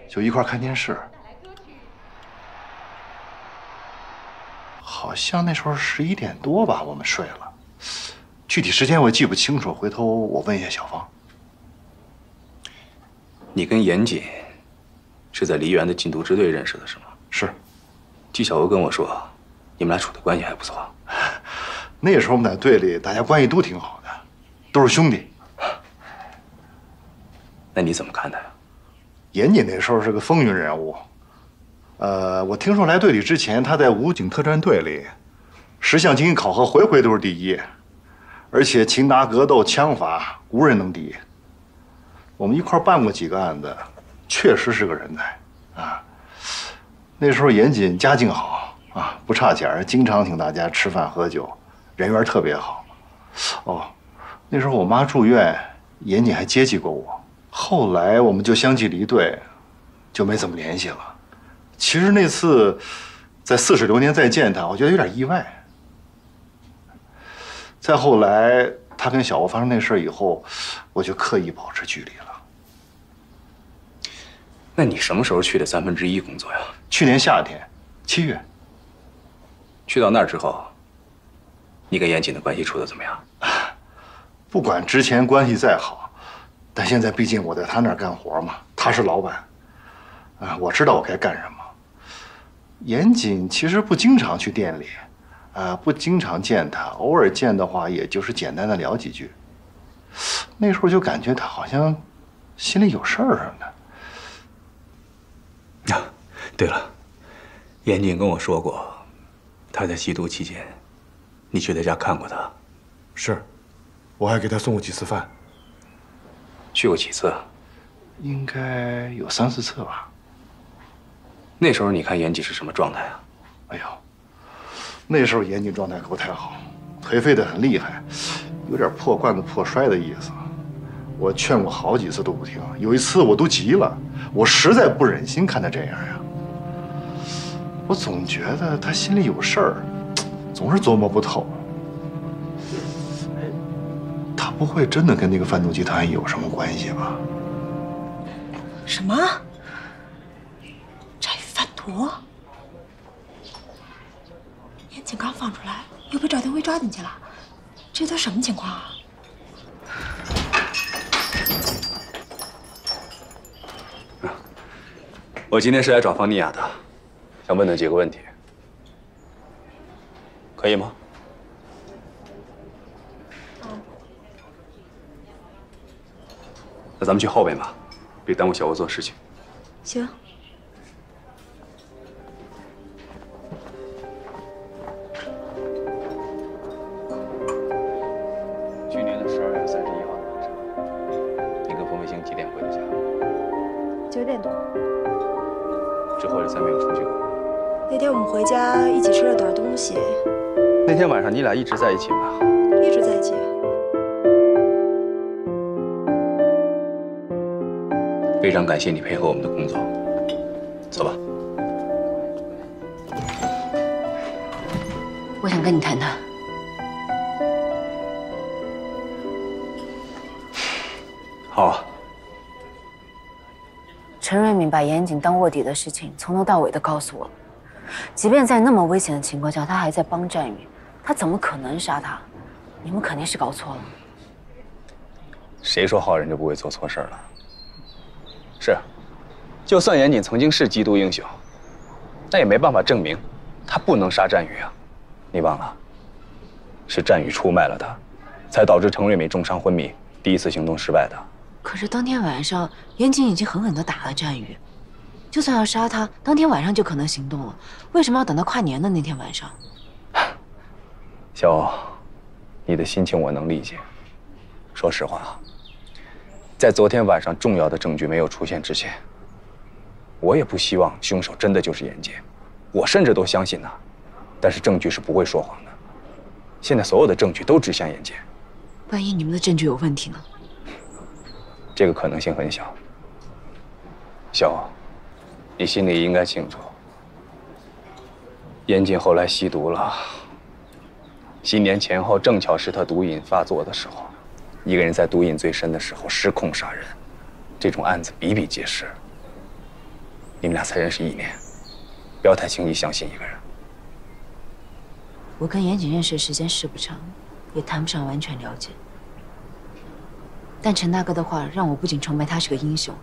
就一块看电视。好像那时候11点多吧，我们睡了。具体时间我记不清楚，回头我问一下小芳。你跟严谨是在梨园的禁毒支队认识的，是吗？是。季小欧跟我说，你们俩处的关系还不错。那时候我们在队里，大家关系都挺好的，都是兄弟。那你怎么看他呀？严谨那时候是个风云人物。我听说来队里之前，他在武警特战队里10项经营考核回回都是第1，而且擒拿格斗、枪法无人能敌。我们一块办过几个案子，确实是个人才啊。那时候严谨家境好啊，不差钱，经常请大家吃饭喝酒，人缘特别好。那时候我妈住院，严谨还接济过我。后来我们就相继离队，就没怎么联系了。其实那次在40流年再见他，我觉得有点意外。再后来他跟小欧发生那事以后，我就刻意保持距离了。那你什么时候去的1/3工作呀？去年夏天，7月。去到那儿之后，你跟严谨的关系处得怎么样？不管之前关系再好，但现在毕竟我在他那儿干活嘛，他是老板，我知道我该干什么。严谨其实不经常去店里，不经常见他，偶尔见的话，也就是简单的聊几句。那时候就感觉他好像心里有事儿似的。对了，严谨跟我说过，他在吸毒期间，你去他家看过他。是，我还给他送过几次饭。去过几次？应该有3、4次吧。那时候你看严谨是什么状态啊？哎呦，那时候严谨状态可不太好，颓废得很厉害，有点破罐子破摔的意思。我劝过好几次都不听，有一次我都急了，我实在不忍心看他这样呀。我总觉得他心里有事儿，总是琢磨不透。他不会真的跟那个贩毒集团有什么关系吧？什么？这贩毒？严谨刚放出来，又被赵廷辉抓进去了，这都什么情况啊？我今天是来找方妮雅的，想问她几个问题，可以吗？那咱们去后边吧，别耽误小欧做事情。行。去年的12月31号的晚上，你跟冯卫星几点回的家9点多。之后就再没有出去过。那天我们回家一起吃了点东西。那天晚上你俩一直在一起吗？一直在一起。非常感谢你配合我们的工作，走吧。我想跟你谈谈。好啊。陈瑞敏把严谨当卧底的事情从头到尾的告诉我了，即便在那么危险的情况下，他还在帮战宇，他怎么可能杀他？你们肯定是搞错了。谁说好人就不会做错事了？是，就算严谨曾经是缉毒英雄，但也没办法证明他不能杀战宇啊！你忘了，是战宇出卖了他，才导致程瑞敏重伤昏迷，第一次行动失败的。可是当天晚上，严谨已经狠狠地打了战宇，就算要杀他，当天晚上就可能行动了，为什么要等到跨年的那天晚上？小欧，你的心情我能理解。说实话，在昨天晚上重要的证据没有出现之前，我也不希望凶手真的就是严谨，我甚至都相信他。但是证据是不会说谎的，现在所有的证据都指向严谨。万一你们的证据有问题呢？这个可能性很小。小欧，你心里应该清楚，严谨后来吸毒了。新年前后正巧是他毒瘾发作的时候，一个人在毒瘾最深的时候失控杀人，这种案子比比皆是。你们俩才认识1年，不要太轻易相信一个人。我跟严谨认识的时间是不长，也谈不上完全了解。但陈大哥的话让我不仅崇拜他是个英雄，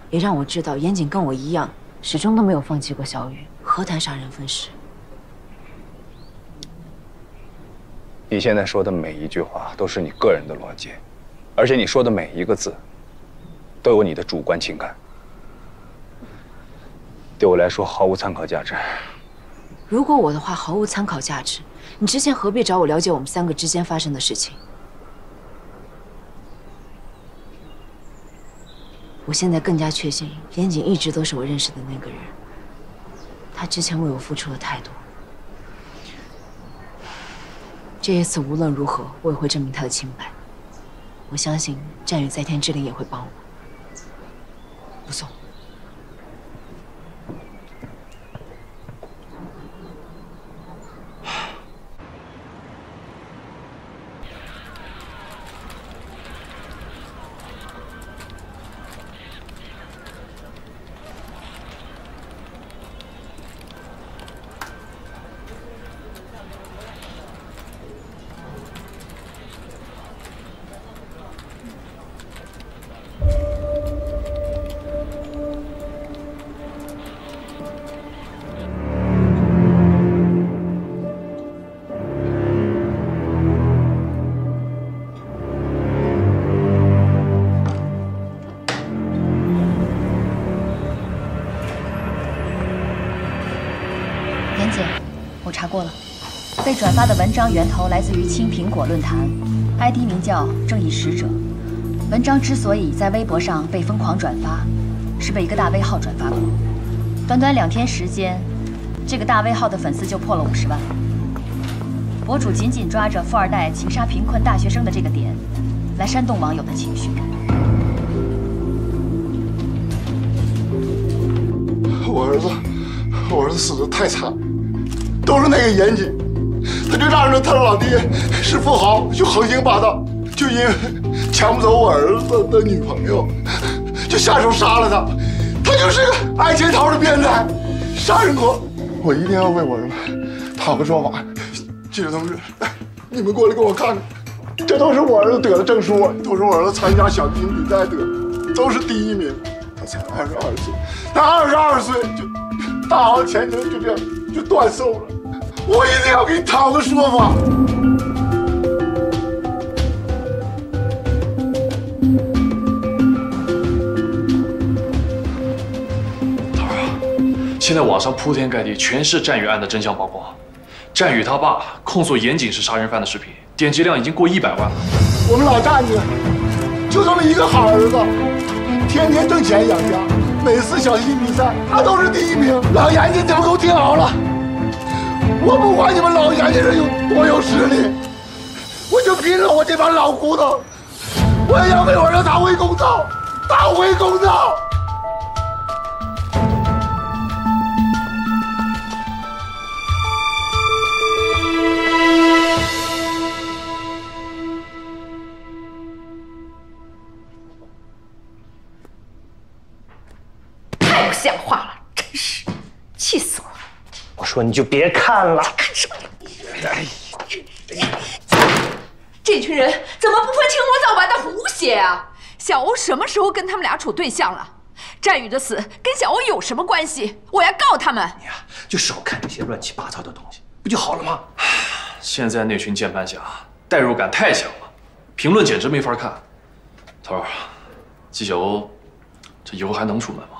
也让我知道严谨跟我一样，始终都没有放弃过小雨，何谈杀人分尸？你现在说的每一句话都是你个人的逻辑，而且你说的每一个字都有你的主观情感，对我来说毫无参考价值。如果我的话毫无参考价值，你之前何必找我了解我们3个之间发生的事情？我现在更加确信，严谨一直都是我认识的那个人。他之前为我付出了太多，这一次无论如何，我也会证明他的清白。我相信战宇在天之灵也会帮我。不送。查过了，被转发的文章源头来自于青苹果论坛 ，ID 名叫正义使者。文章之所以在微博上被疯狂转发，是被一个大 V 号转发过。短短2天时间，这个大 V 号的粉丝就破了50万。博主紧紧抓着富二代情杀贫困大学生的这个点，来煽动网友的情绪。我儿子死得太惨，都是那个严谨，他就仗着他老爹是富豪，就横行霸道，就因为抢不走我儿子的女朋友，就下手杀了他。他就是个爱潜逃的变态，杀人狂。我一定要为我儿子讨个说法。记者同志，你们过来给我看看，这都是我儿子得的证书，都是我儿子参加小提琴比赛得的，都是第1名。他才22岁，他22岁就大好前程就这样就断送了。我一定要给你讨个说法。头儿啊，现在网上铺天盖地全是战宇案的真相曝光。战宇他爸控诉严谨是杀人犯的视频，点击量已经过100万了。我们老战子就这么一个好儿子，天天挣钱养家，每次小提琴比赛他都是第1名。老严家，你们给我听好了，我不管你们老严家人有多有实力，我就拼了我这把老骨头，我也要为我儿子讨回公道，讨回公道。太不像话了，真是气死我了！我说你就别看了，看什么？哎，这群人怎么不分青红皂白的胡写啊？小欧什么时候跟他们俩处对象了？战宇的死跟小欧有什么关系？我要告他们！你呀，就少看这些乱七八糟的东西，不就好了吗？现在那群键盘侠代入感太强了，评论简直没法看。头儿，纪晓欧这以后还能出门吗？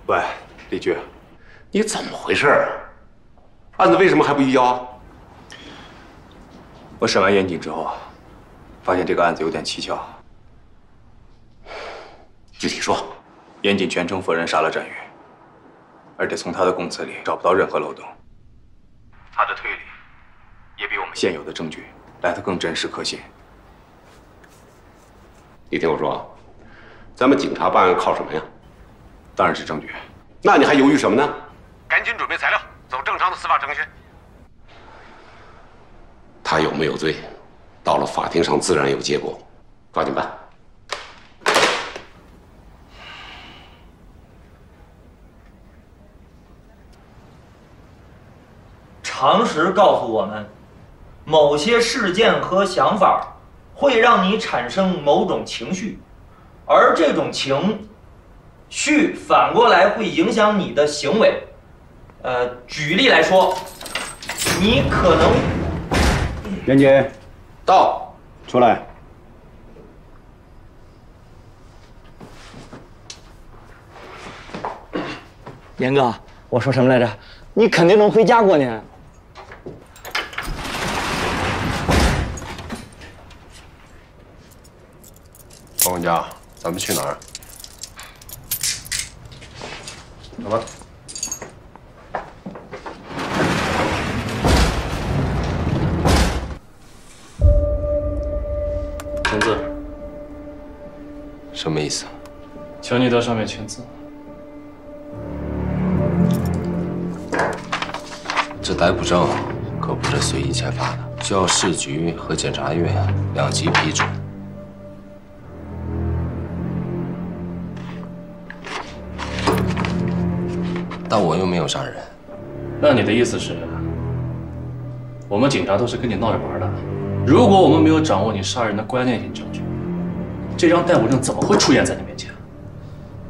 喂，李局，你怎么回事啊？案子为什么还不移交？我审完严谨之后，发现这个案子有点蹊跷。具体说。严谨全程否认杀了战宇，而且从他的供词里找不到任何漏洞。他的推理也比我们现有的证据来得更真实可信。你听我说，咱们警察办案靠什么呀？当然是证据。那你还犹豫什么呢？赶紧准备材料，走正常的司法程序。他有没有罪，到了法庭上自然有结果，抓紧办。常识告诉我们，某些事件和想法会让你产生某种情绪，而这种情绪反过来会影响你的行为。举例来说，你可能……严谨，到，出来。严哥，我说什么来着？你肯定能回家过年。王管家，咱们去哪儿？走吧。签字。什么意思？请你到上面签字。这逮捕证可不是随意签发的，需要市局和检察院2级批准。但我又没有杀人，那你的意思是，我们警察都是跟你闹着玩的？如果我们没有掌握你杀人的关键性证据，这张逮捕令怎么会出现在你面前？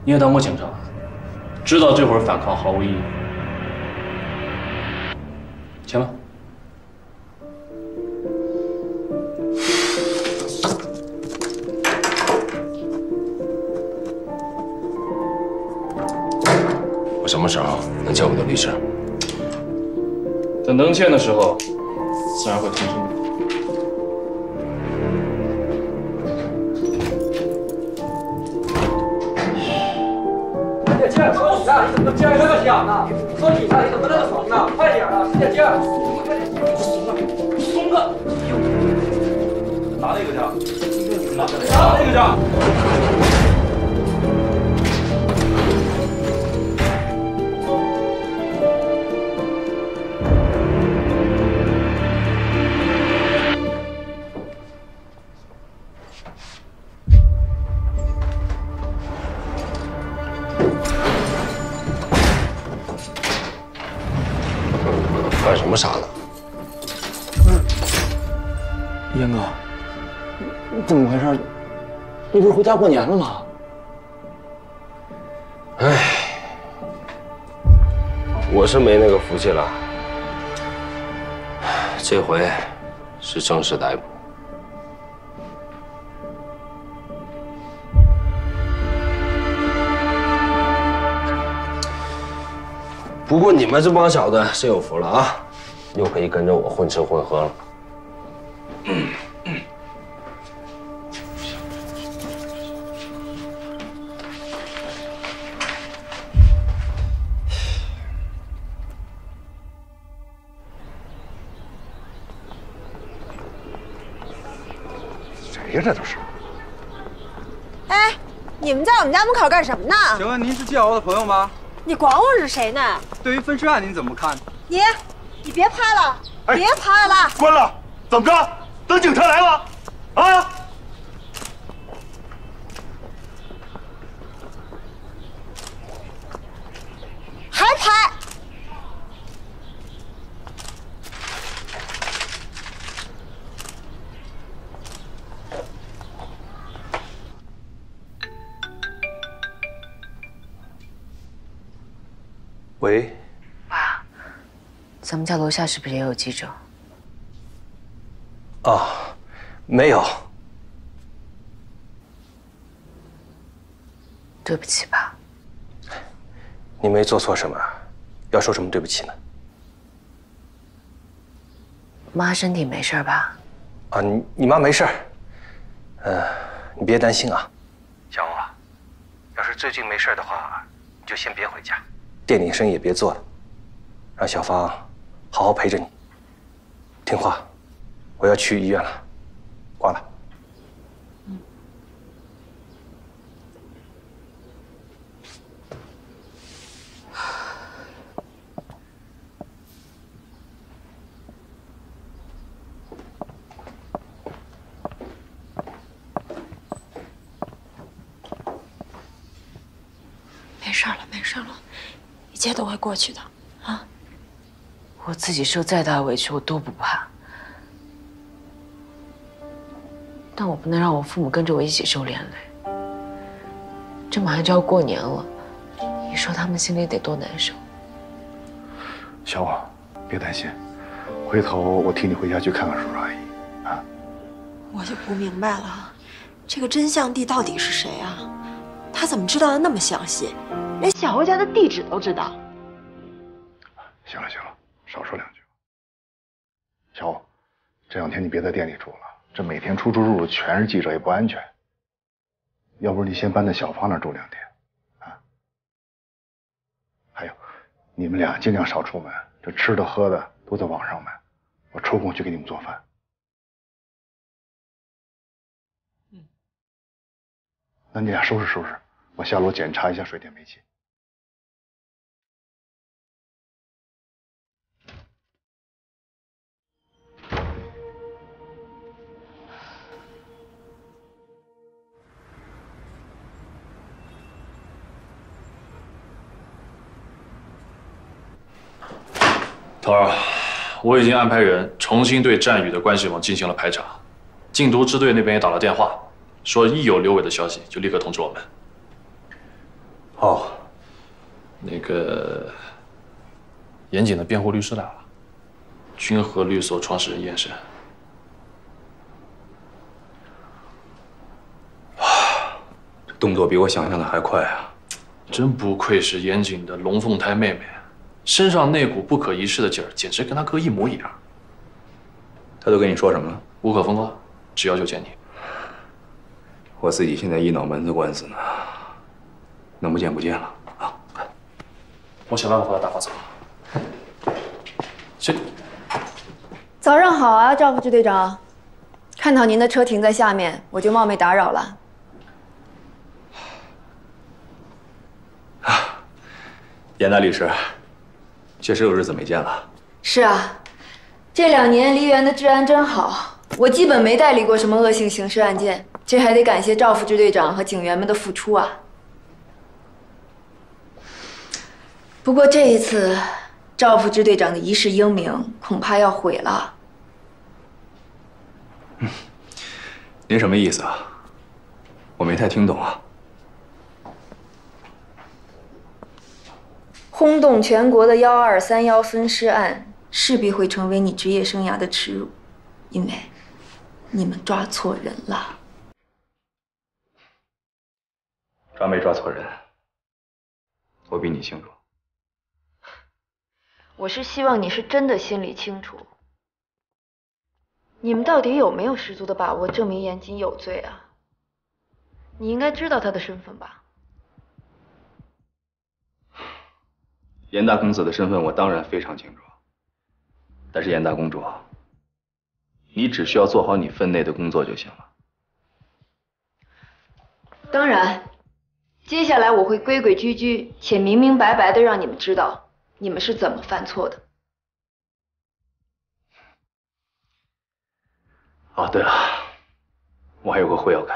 你也当过警察，知道这会儿反抗毫无意义。签吧。我什么时候能见我的律师？等能见的时候，自然会通知你。 说你呢，你怎么这个响呢？说你呢，你怎么那么怂呢？快点啊，使点劲儿！松个！拿那个去，拿那个去。干什么傻呢？严哥，怎么回事？你不是回家过年了吗？唉，我是没那个福气了。这回是正式逮捕。不过你们这帮小子是有福了啊，又可以跟着我混吃混喝了。谁呀？这都是。哎，你们在我们家门口干什么呢？请问您是季瑶的朋友吗？你管我是谁呢？对于分尸案您怎么看？你别拍了，别拍了！关了，怎么着？等警察来了，啊？还拍？喂，爸，咱们家楼下是不是也有记者？哦，没有。对不起，爸。你没做错什么，要说什么对不起呢？妈身体没事吧？啊，你妈没事。你别担心啊。小欧啊，要是最近没事的话，你就先别回家。店里生意也别做了，让小芳好好陪着你。听话，我要去医院了，挂了。没事了，没事了。一切都会过去的，啊！我自己受再大的委屈，我都不怕，但我不能让我父母跟着我一起受连累。这马上就要过年了，你说他们心里得多难受？小王，别担心，回头我替你回家去看看叔叔阿姨，啊！我就不明白了，这个真相帝到底是谁啊？他怎么知道的那么详细？连小欧家的地址都知道。行了行了，少说两句。小欧，这两天你别在店里住了，这每天出出入入全是记者，也不安全。要不你先搬到小芳那儿住2天，啊？还有，你们俩尽量少出门，这吃的喝的都在网上买，我抽空去给你们做饭。那你俩收拾收拾，我下楼检查一下水电煤气。头儿，我已经安排人重新对战宇的关系网进行了排查，禁毒支队那边也打了电话，说一有刘伟的消息就立刻通知我们。哦，那个严谨的辩护律师来了，君和律所创始人严审。这动作比我想象的还快啊！真不愧是严谨的龙凤胎妹妹，身上那股不可一世的劲儿，简直跟她哥一模一样。他都跟你说什么了？无可奉告，只要求见你。我自己现在一脑门子官司呢，能不见不见了啊！我想办法把他打发走。这早上好啊，赵副支队长。看到您的车停在下面，我就冒昧打扰了。严大律师，确实有日子没见了。是啊，这2年梨园的治安真好，我基本没代理过什么恶性刑事案件，这还得感谢赵副支队长和警员们的付出啊。不过这一次，赵副支队长的一世英名恐怕要毁了。您什么意思啊？我没太听懂啊。轰动全国的1231分尸案势必会成为你职业生涯的耻辱，因为你们抓错人了。抓没抓错人，我比你清楚。我是希望你是真的心里清楚，你们到底有没有十足的把握证明严谨有罪啊？你应该知道他的身份吧？严大公子的身份我当然非常清楚，但是严大公主，你只需要做好你分内的工作就行了。当然，接下来我会规规矩矩且明明白白的让你们知道你们是怎么犯错的。哦，对了，我还有个会要开，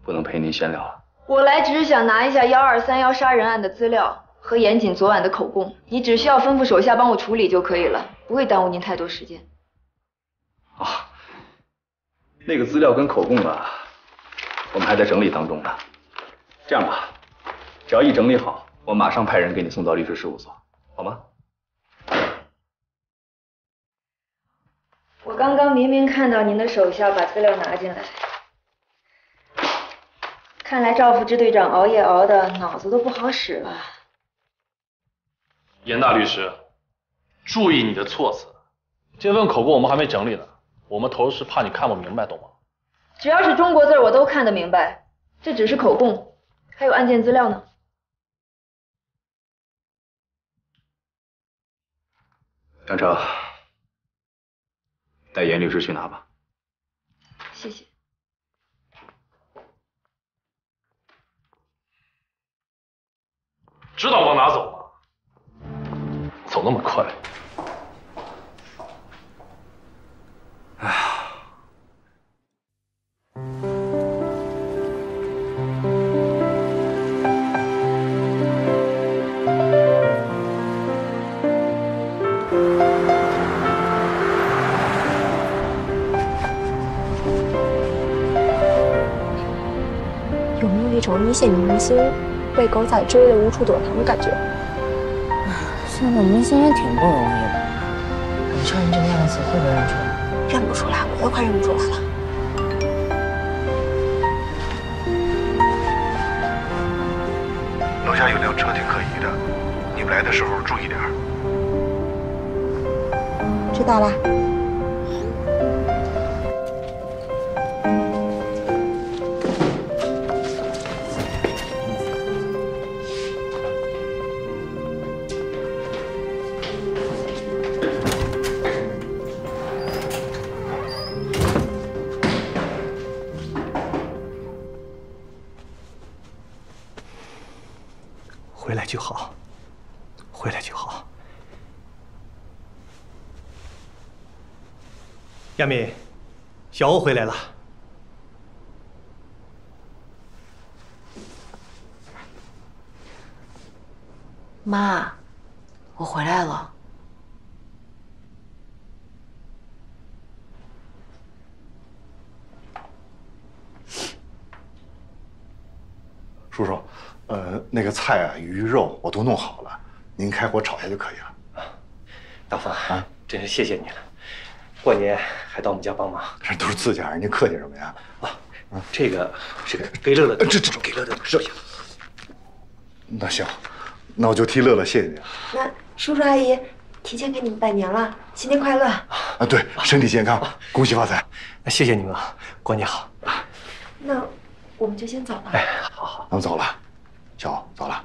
不能陪您闲聊了。我来只是想拿一下1231杀人案的资料和严谨昨晚的口供，你只需要吩咐手下帮我处理就可以了，不会耽误您太多时间。啊，那个资料跟口供啊，我们还在整理当中呢。这样吧，只要一整理好，我马上派人给你送到律师事务所，好吗？我刚刚明明看到您的手下把资料拿进来，看来赵副支队长熬夜熬的脑子都不好使了。严大律师，注意你的措辞。这份口供我们还没整理呢，我们头是怕你看不明白，懂吗？只要是中国字我都看得明白，这只是口供，还有案件资料呢。杨成，带严律师去拿吧。谢谢。知道往哪走吗？走那么快？哎呀，有没有一种一线女明星被狗仔追的无处躲藏的感觉？现在明星也挺不容易的。你唱成这个样子，会不会认出来？认不出来，我都快认不出来了。楼下有辆车挺可疑的，你们来的时候注意点。知道了。回来就好，回来就好。亚敏，小欧回来了。妈，我回来了。叔叔，那个菜啊、鱼肉我都弄好了，您开火炒下就可以了。大风啊，真是谢谢你了，过年还到我们家帮忙。这都是自家人，您客气什么呀？这个是给乐乐的，这给乐乐的设想。那行，那我就替乐乐谢谢您。那叔叔阿姨提前给你们拜年了，新年快乐！啊，对，身体健康，恭喜发财。那谢谢你们啊，过年好。那我们就先走了。哎，好，咱们走了，小走了。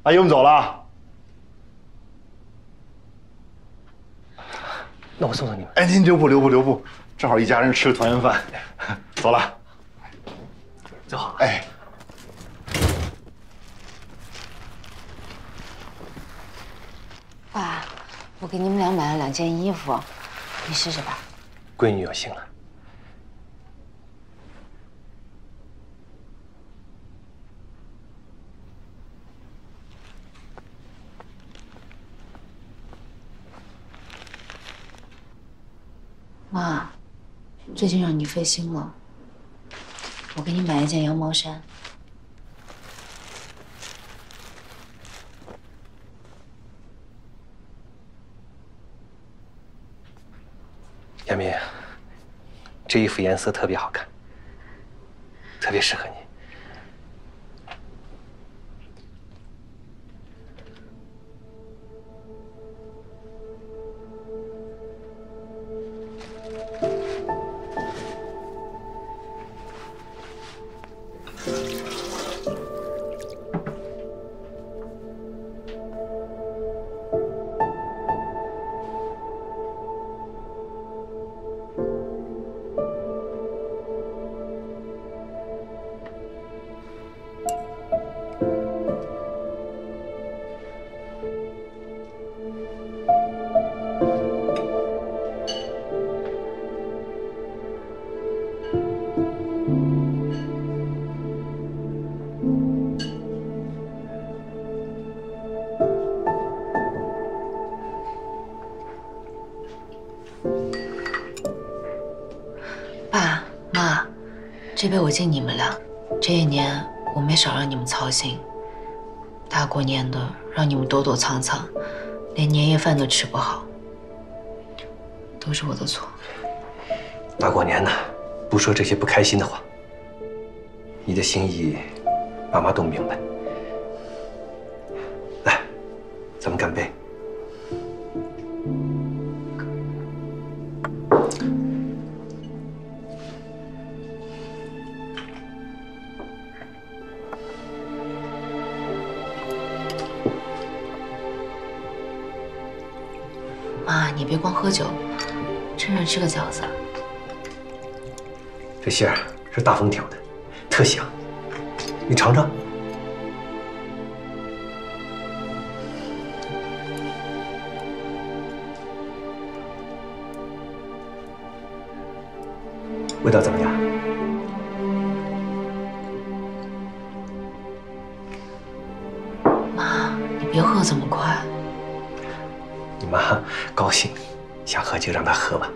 阿姨，我们走了。那我送送你们。哎，您留步，正好一家人吃个团圆饭。走了，走好。哎。爸，我给你们俩买了2件衣服，你试试吧。闺女有心了。妈，最近让你费心了，我给你买一件羊毛衫。亚明，这衣服颜色特别好看，特别适合你。爸妈，这杯我敬你们俩。这一年我没少让你们操心，大过年的让你们躲躲藏藏，连年夜饭都吃不好，都是我的错。大过年的，不说这些不开心的话。你的心意，妈妈都明白。来，咱们干杯。妈，你别光喝酒，趁热吃个饺子。这馅儿是大风挑的，特香，你尝尝。味道怎么样？妈，你别喝这么快。你妈高兴，想喝就让她喝吧。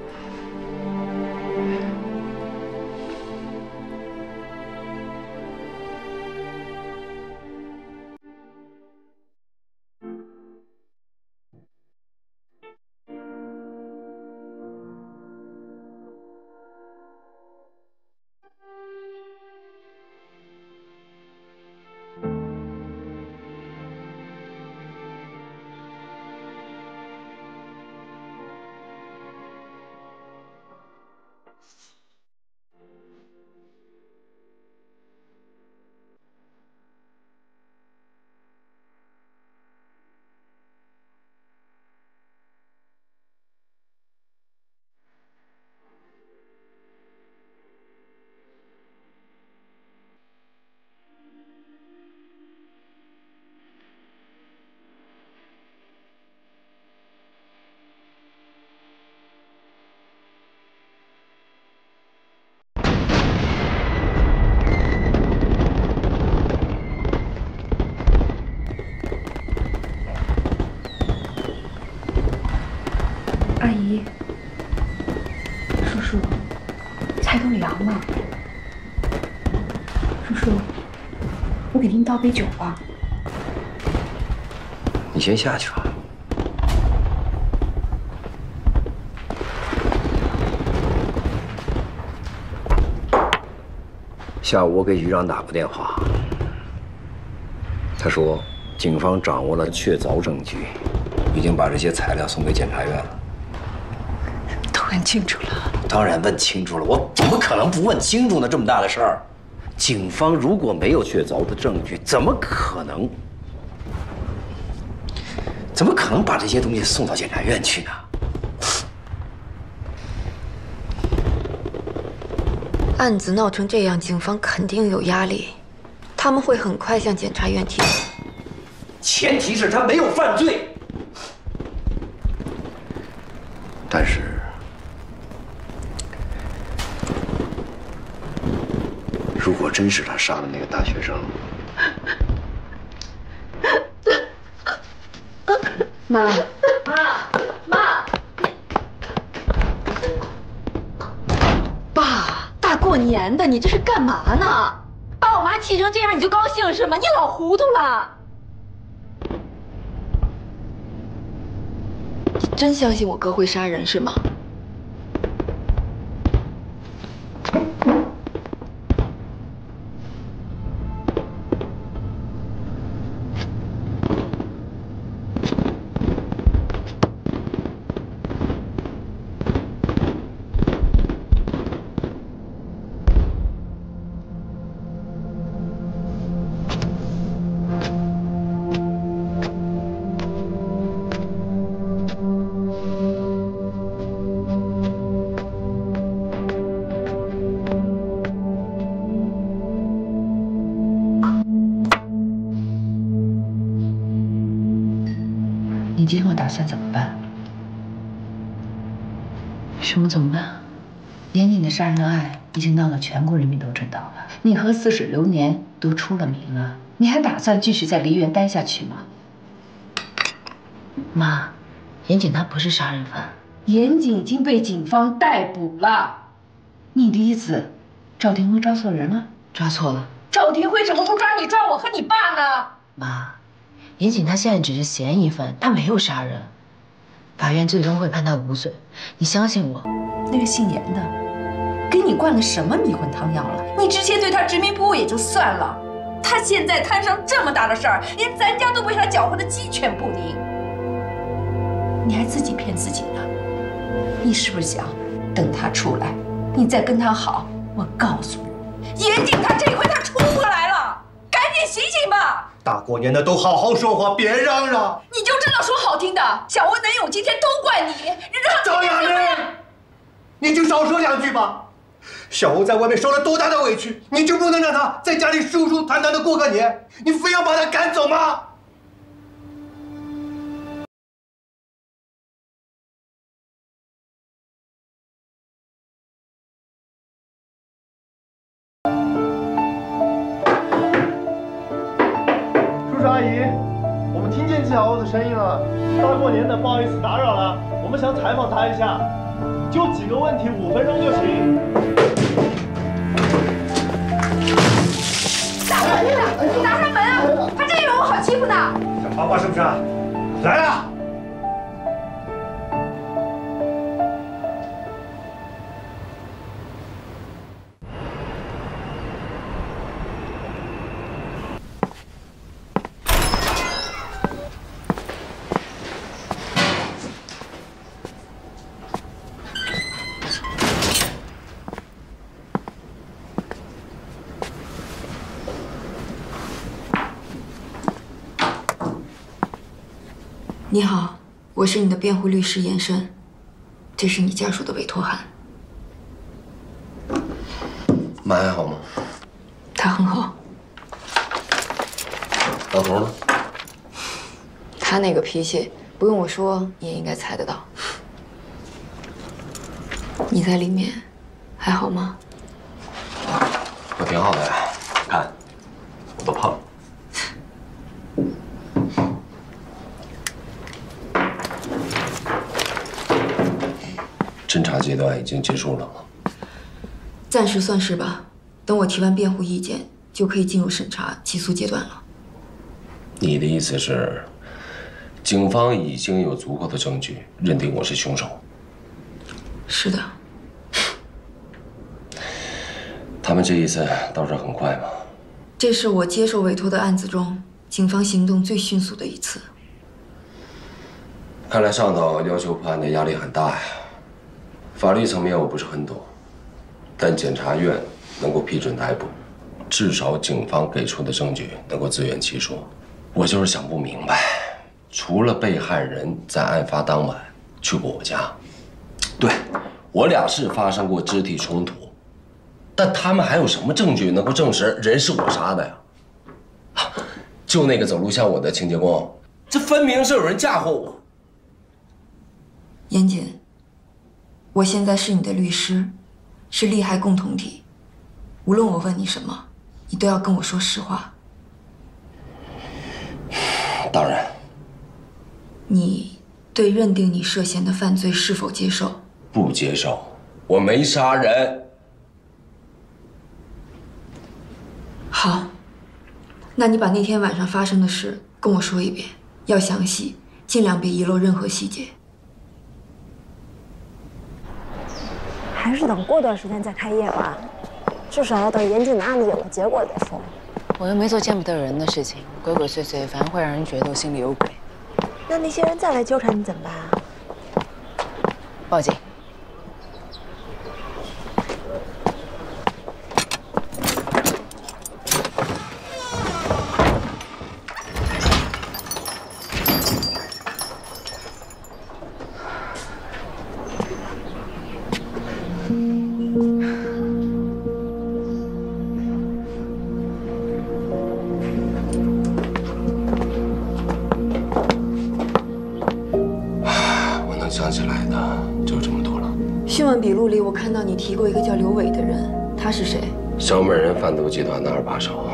我给您倒杯酒吧。你先下去吧。下午我给局长打过电话，他说警方掌握了确凿证据，已经把这些材料送给检察院了。都问清楚了？当然问清楚了，我怎么可能不问清楚呢？这么大的事儿，警方如果没有确凿的证据，怎么可能把这些东西送到检察院去呢？案子闹成这样，警方肯定有压力，他们会很快向检察院提出。前提是他没有犯罪。但是，如果真是他杀了那个大学生，妈，爸，大过年的，你这是干嘛呢？把我妈气成这样，你就高兴是吗？你老糊涂了。你真相信我哥会杀人是吗？你今后打算怎么办？什么怎么办？严谨的杀人案已经闹得全国人民都知道了，你和似水流年都出了名了，你还打算继续在梨园待下去吗？妈，严谨他不是杀人犯，严谨已经被警方逮捕了。你的意思，赵廷辉抓错人了？抓错了。赵廷辉怎么不抓你，抓我和你爸呢？妈。严谨他现在只是嫌疑犯，他没有杀人，法院最终会判他无罪。你相信我。那个姓严的，给你灌了什么迷魂汤药了？你之前对他执迷不悟也就算了，他现在摊上这么大的事儿，连咱家都被他搅和得鸡犬不宁。你还自己骗自己呢？你是不是想等他出来，你再跟他好？我告诉你，严谨他这回他出不来了，赶紧醒醒吧！大过年的都好好说话，别嚷嚷。你就知道说好听的，小欧能有今天都怪你，让赵雅人，你就少说两句吧。小欧在外面受了多大的委屈，你就不能让他在家里舒舒坦坦的过个年？你非要把他赶走吗？阿姨，我们听见小欧的声音了。大过年的，不好意思打扰了，我们想采访他一下，就几个问题，5分钟就行。大过年的，你拿开门啊！他真以为我好欺负呢？想八卦是不是？来了。你好，我是你的辩护律师严申，这是你家属的委托函。妈还好吗？他很好。老头呢？他那个脾气，不用我说你也应该猜得到。你在里面还好吗？我挺好的呀，看，我都胖了。侦查阶段已经结束了吗？暂时算是吧。等我提完辩护意见，就可以进入审查起诉阶段了。你的意思是，警方已经有足够的证据认定我是凶手？是的。他们这一次倒是很快嘛。这是我接受委托的案子中，警方行动最迅速的一次。看来上头要求破案的压力很大呀。法律层面我不是很懂，但检察院能够批准逮捕，至少警方给出的证据能够自圆其说。我就是想不明白，除了被害人在案发当晚去过我家，对，我俩是发生过肢体冲突，但他们还有什么证据能够证实人是我杀的呀？就那个走路像我的清洁工，这分明是有人嫁祸我。严谨，我现在是你的律师，是利害共同体，无论我问你什么，你都要跟我说实话。当然。你对认定你涉嫌的犯罪是否接受？不接受，我没杀人。好，那你把那天晚上发生的事跟我说一遍，要详细，尽量别遗漏任何细节。还是等过段时间再开业吧，至少要等严谨的案子有了结果再说。我又没做见不得人的事情，鬼鬼祟祟，反而会让人觉得我心里有鬼。那些人再来纠缠你怎么办啊？报警。想起来的就这么多了。讯问笔录里，我看到你提过一个叫刘伟的人，他是谁？小美人贩毒集团的2把手，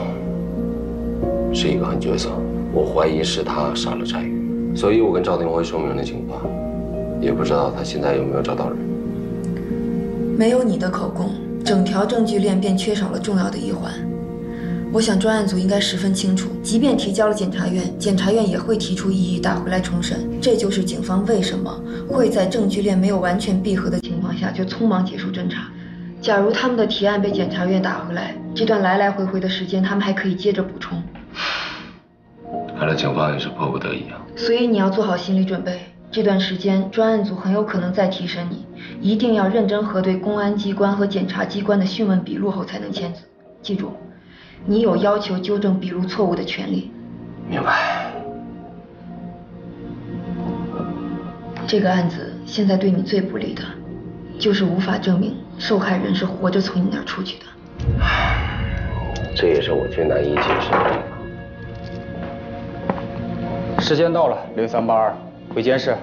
是一个狠角色。我怀疑是他杀了翟宇，所以我跟赵廷辉说明了情况，也不知道他现在有没有找到人。没有你的口供，整条证据链便缺少了重要的一环。我想专案组应该十分清楚，即便提交了检察院，检察院也会提出异议打回来重审。这就是警方为什么会在证据链没有完全闭合的情况下就匆忙结束侦查。假如他们的提案被检察院打回来，这段来来回回的时间他们还可以接着补充。看来警方也是迫不得已啊。所以你要做好心理准备，这段时间专案组很有可能再提审你，一定要认真核对公安机关和检察机关的讯问笔录后才能签字。记住，你有要求纠正笔录错误的权利。明白。这个案子现在对你最不利的，就是无法证明受害人是活着从你那儿出去的。这也是我最难以解释的地方。时间到了，0382，回监室。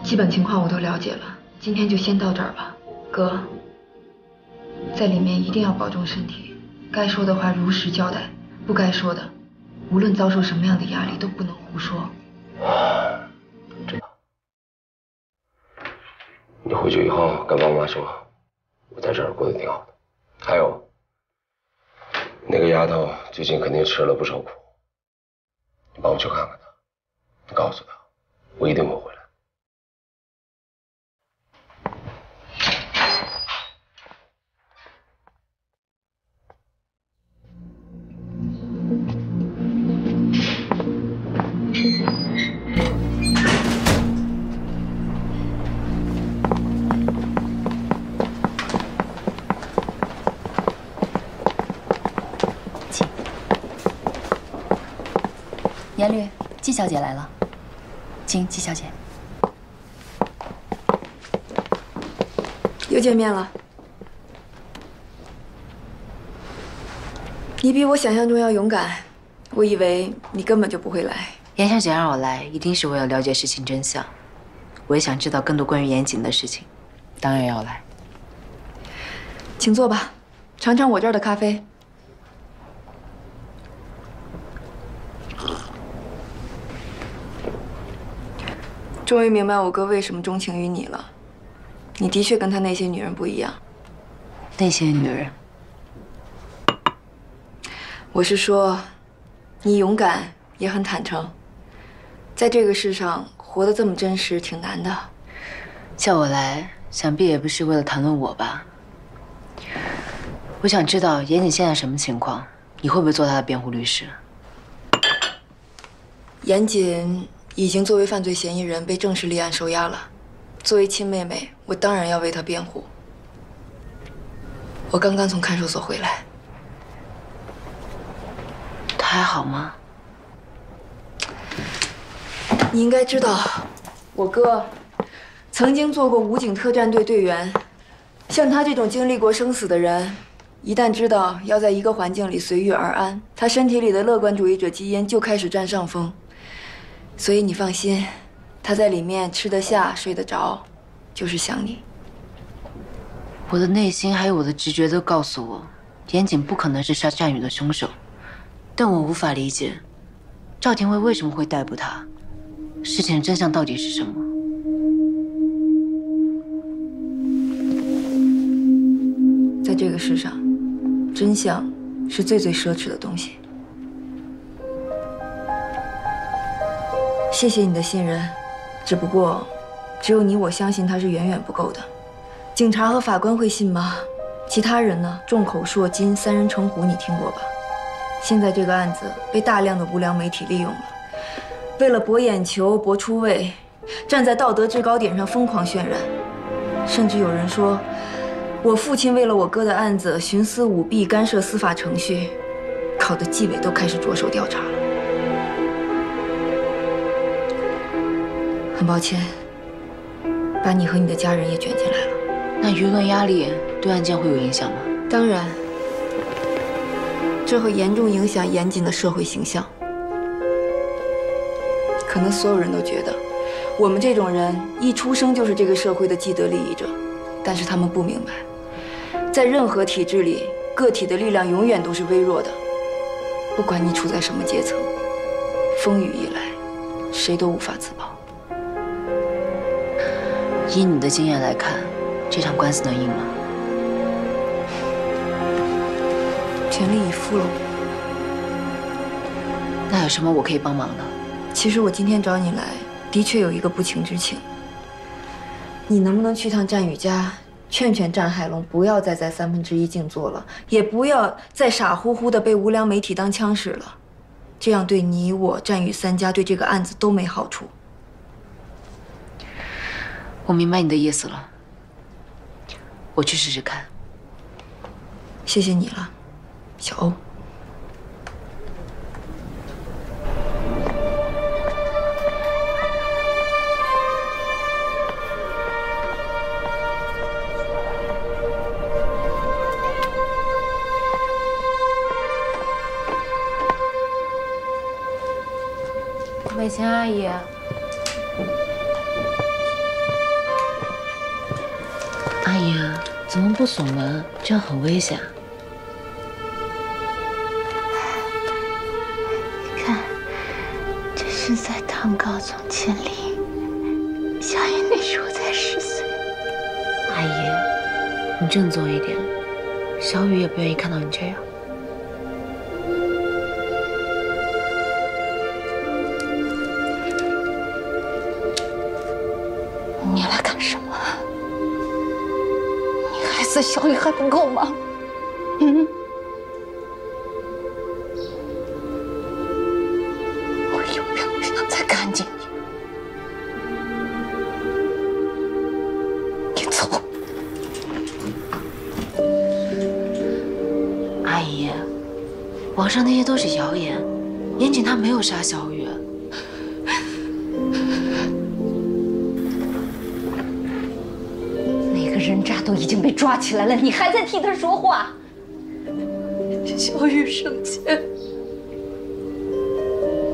基本情况我都了解了，今天就先到这儿吧。哥，在里面一定要保重身体，该说的话如实交代，不该说的，无论遭受什么样的压力都不能胡说。知道。你回去以后跟爸妈说，我在这儿过得挺好的。还有，那个丫头最近肯定吃了不少苦，你帮我去看看她，你告诉她，我一定会回来。严律，季小姐来了，请季小姐。又见面了。你比我想象中要勇敢，我以为你根本就不会来。严小姐让我来，一定是为了了解事情真相。我也想知道更多关于严谨的事情，当然要来。请坐吧，尝尝我这儿的咖啡。终于明白我哥为什么钟情于你了。你的确跟他那些女人不一样。那些女人，我是说，你勇敢也很坦诚，在这个世上活得这么真实，挺难的。叫我来，想必也不是为了谈论我吧？我想知道严谨现在什么情况，你会不会做他的辩护律师？严谨已经作为犯罪嫌疑人被正式立案收押了。作为亲妹妹，我当然要为她辩护。我刚刚从看守所回来。他还好吗？你应该知道，我哥曾经做过武警特战队队员。像他这种经历过生死的人，一旦知道要在一个环境里随遇而安，他身体里的乐观主义者基因就开始占上风。所以你放心，他在里面吃得下、睡得着，就是想你。我的内心还有我的直觉都告诉我，严谨不可能是杀战宇的凶手，但我无法理解，赵廷慧为什么会逮捕他？事情的真相到底是什么？在这个世上，真相是最奢侈的东西。谢谢你的信任，只不过，只有你我相信他是远远不够的。警察和法官会信吗？其他人呢？众口铄金，三人成虎，你听过吧？现在这个案子被大量的无良媒体利用了，为了博眼球、博出位，站在道德制高点上疯狂渲染，甚至有人说，我父亲为了我哥的案子徇私舞弊、干涉司法程序，搞得纪委都开始着手调查了。很抱歉，把你和你的家人也卷进来了。那舆论压力对案件会有影响吗？当然，这会严重影响严谨的社会形象。可能所有人都觉得，我们这种人一出生就是这个社会的既得利益者，但是他们不明白，在任何体制里，个体的力量永远都是微弱的。不管你处在什么阶层，风雨一来，谁都无法自保。以你的经验来看，这场官司能赢吗？全力以赴了。那有什么我可以帮忙的？其实我今天找你来，的确有一个不情之请。你能不能去趟战宇家，劝劝战海龙不要再在1/3静坐了，也不要再傻乎乎的被无良媒体当枪使了，这样对你我战宇3家对这个案子都没好处。我明白你的意思了，我去试试看。谢谢你了，小欧。美琴阿姨。阿姨，怎么不锁门？这样很危险。你看，这是在唐高宗千里，小雨那时候才10岁。阿姨，你振作一点，小雨也不愿意看到你这样。你来干什么？你害死小雨还不够吗？嗯？我有病不能再看见你。你走。阿姨，网上那些都是谣言，严谨他没有杀小雨。人渣都已经被抓起来了，你还在替他说话？小雨生前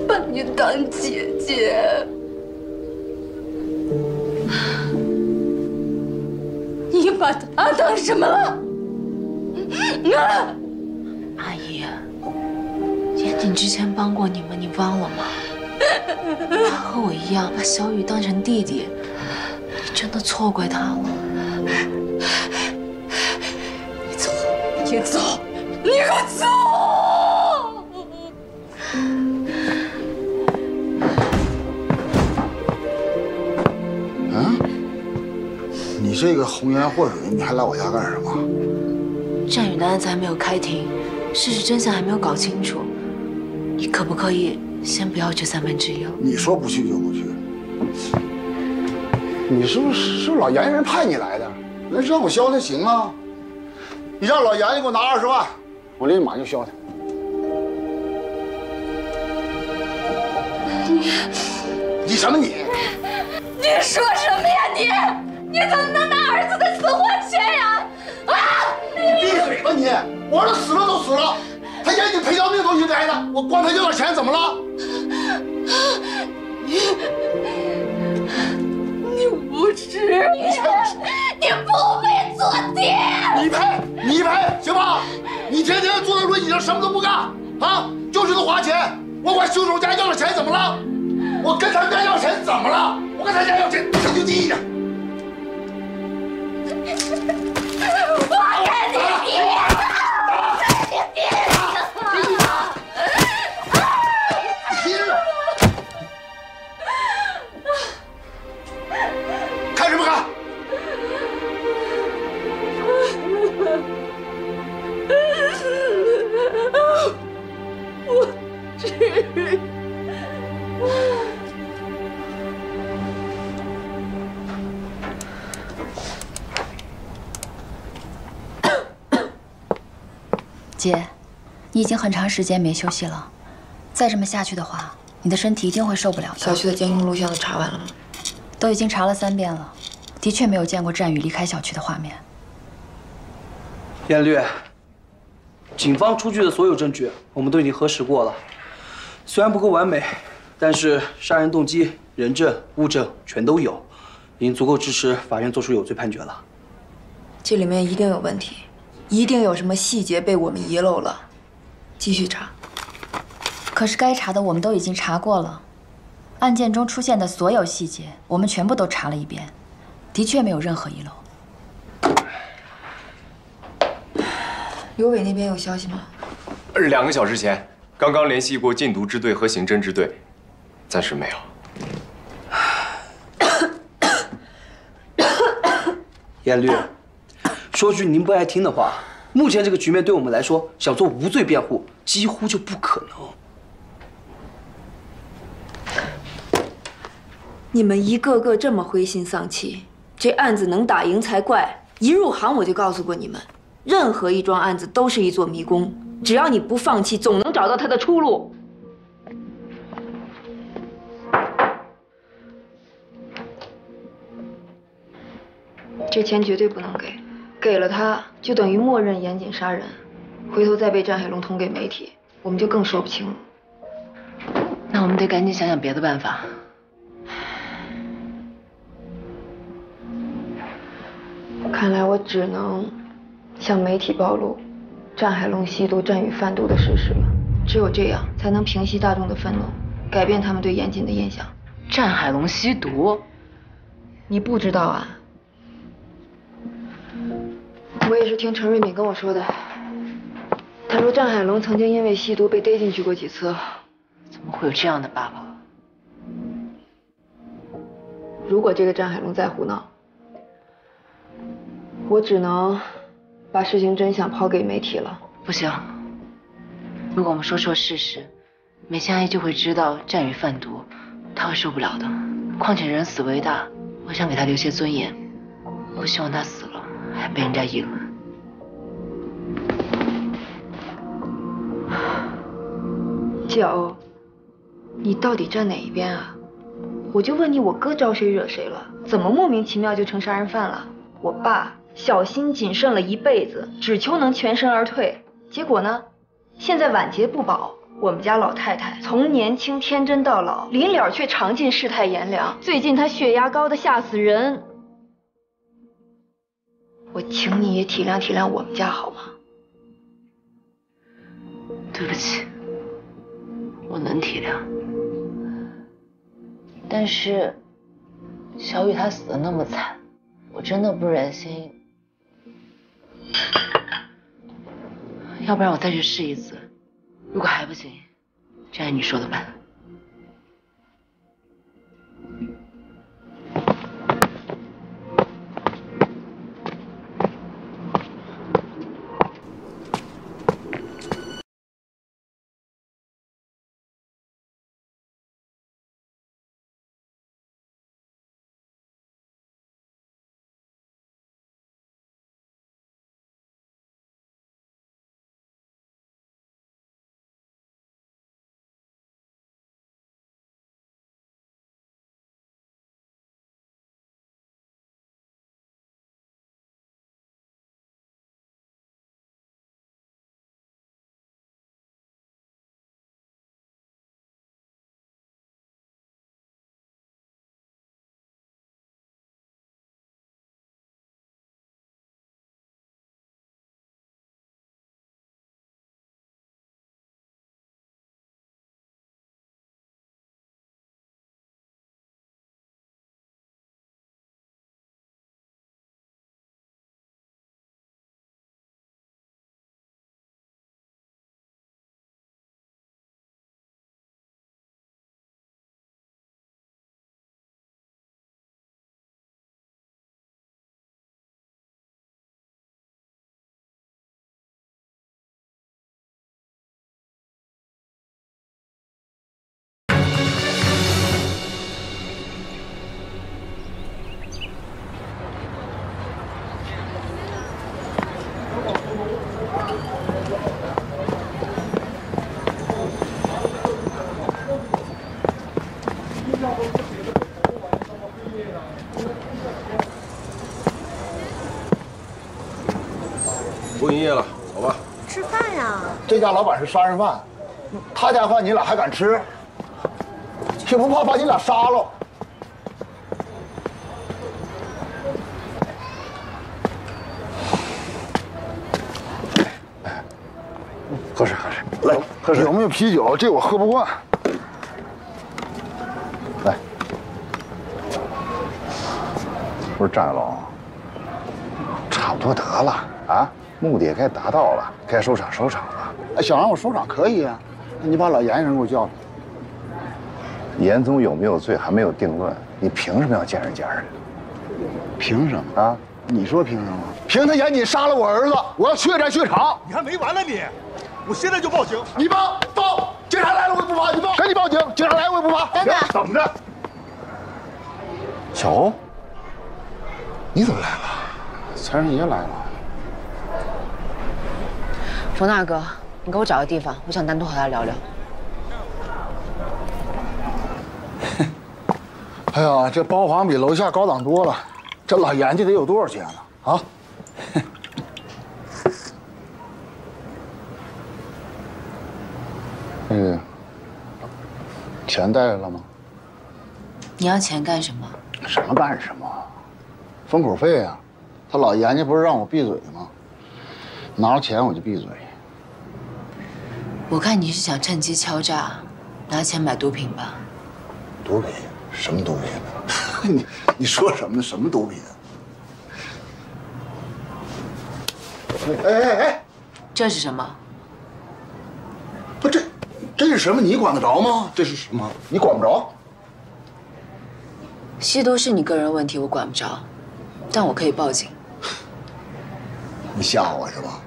把你当姐姐，你把她当什么了？阿姨，严谨之前帮过你们，你忘了吗？他和我一样把小雨当成弟弟，你真的错怪他了。你走，你走，你给我走！这个红颜祸水，你还来我家干什么？战宇的案子还没有开庭，事实真相还没有搞清楚，你可不可以先不要去1/3了？你说不去就不去。你是不是老严人派你来的？那让我消他行啊？你让老严你给我拿20万，我立马就消他。你什么你？你说什么呀你？你怎么能拿儿子的死换钱呀？啊！你闭嘴吧你！我儿子死了都死了，他严谨赔条命都应该的，我管他要点钱怎么了？你无知，你不配做爹！你配行吧？你天天坐在轮椅上什么都不干啊，就知道花钱。我管凶手家要点钱怎么了？我跟他家要钱怎么了？我跟他家要钱，他就第一。我跟你比！看什么看？我去。姐，你已经很长时间没休息了，再这么下去的话，你的身体一定会受不了的。小区的监控录像都查完了吗？都已经查了3遍了，的确没有见过战宇离开小区的画面。燕绿，警方出具的所有证据我们都已经核实过了，虽然不够完美，但是杀人动机、人证、物证全都有，已经足够支持法院作出有罪判决了。这里面一定有问题，一定有什么细节被我们遗漏了，继续查。可是该查的我们都已经查过了，案件中出现的所有细节我们全部都查了一遍，的确没有任何遗漏。刘伟那边有消息吗？2个小时前，刚刚联系过禁毒支队和刑侦支队，暂时没有。燕绿，说句您不爱听的话，目前这个局面对我们来说，想做无罪辩护几乎就不可能。你们一个个这么灰心丧气，这案子能打赢才怪。一入行我就告诉过你们，任何一桩案子都是一座迷宫，只要你不放弃，总能找到它的出路。这钱绝对不能给，给了他就等于默认严谨杀人，回头再被战海龙捅给媒体，我们就更说不清了。那我们得赶紧想想别的办法。看来我只能向媒体暴露战海龙吸毒、战宇贩毒的事实了。只有这样，才能平息大众的愤怒，改变他们对严谨的印象。战海龙吸毒？你不知道啊？我也是听陈瑞敏跟我说的。他说战海龙曾经因为吸毒被逮进去过几次。怎么会有这样的爸爸？如果这个战海龙再胡闹，我只能把事情真相抛给媒体了。不行，如果我们说出了事实，美香阿姨就会知道战宇贩毒，她会受不了的。况且人死为大，我想给他留些尊严，不希望他死了还被人家议论。娇，你到底站哪一边啊？我就问你，我哥招谁惹谁了？怎么莫名其妙就成杀人犯了？我爸小心谨慎了一辈子，只求能全身而退，结果呢，现在晚节不保。我们家老太太从年轻天真到老，临了却尝尽世态炎凉。最近她血压高的吓死人，我请你也体谅体谅我们家好吗？对不起，我能体谅，但是小雨她死得那么惨，我真的不忍心。要不然我再去试一次，如果还不行，就按你说的办。不营业了，走吧。吃饭呀。这家老板是杀人犯，他家饭你俩还敢吃？也不怕把你俩杀了？喝水，喝水，来，喝水。有没有啤酒？这我喝不惯。来，不是战龙，差不多得了啊，目的也该达到了，该收场收场了。哎，想让我收场可以啊，那你把老严人给我叫来。严总有没有罪还没有定论，你凭什么要见人家人？凭什么啊？你说凭什么？凭他严谨杀了我儿子，我要血债血偿。你还没完呢你！我现在就报警。你报，警察来了我也不怕，你报，赶紧报警，警察来我也不怕。等等，怎么的？小欧，你怎么来了？财神爷来了。冯大哥，你给我找个地方，我想单独和他聊聊。哎呀，这包房比楼下高档多了，这老严家得有多少钱呢？啊？那个钱带来了吗？你要钱干什么？什么干什么？封口费啊！他老严家不是让我闭嘴吗？拿着钱我就闭嘴。我看你是想趁机敲诈，拿钱买毒品吧？毒品？什么毒品？你说什么呢？什么毒品？哎！这是什么？不，这是什么？你管得着吗？这是什么？你管不着。吸毒是你个人问题，我管不着，但我可以报警。你吓我是吧？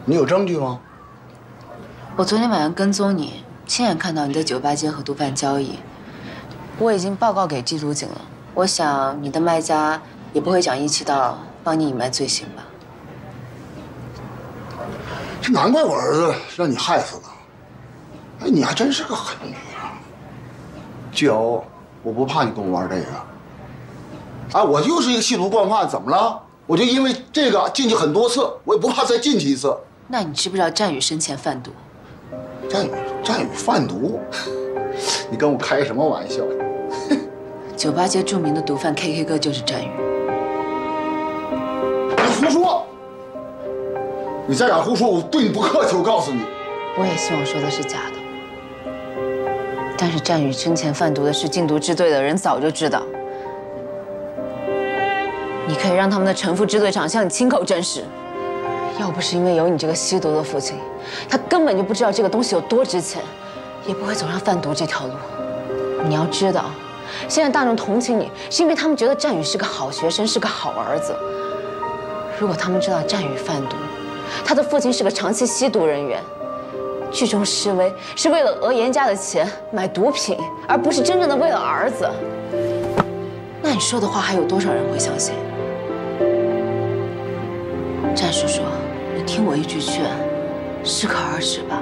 你有证据吗？我昨天晚上跟踪你，亲眼看到你在酒吧街和毒贩交易。我已经报告给缉毒警了，我想你的卖家也不会讲义气到帮你隐瞒罪行吧？这难怪我儿子让你害死的。哎，你还真是个狠女人。巨欧，我不怕你跟我玩这个。哎，我就是一个吸毒惯犯，怎么了？我就因为这个进去很多次，我也不怕再进去一次。那你知不知道战宇生前贩毒？战宇贩毒？你跟我开什么玩笑？酒吧街著名的毒贩 KK 哥就是战宇。你胡说！你再敢胡说，我对你不客气。我告诉你，我也希望说的是假的。但是战宇生前贩毒的事，禁毒支队的人早就知道。你可以让他们的陈副支队长向你亲口证实。要不是因为有你这个吸毒的父亲，他根本就不知道这个东西有多值钱，也不会走上贩毒这条路。你要知道，现在大众同情你，是因为他们觉得战宇是个好学生，是个好儿子。如果他们知道战宇贩毒，他的父亲是个长期吸毒人员，聚众示威是为了讹严家的钱买毒品，而不是真正的为了儿子，那你说的话还有多少人会相信？战叔叔，你听我一句劝，适可而止吧。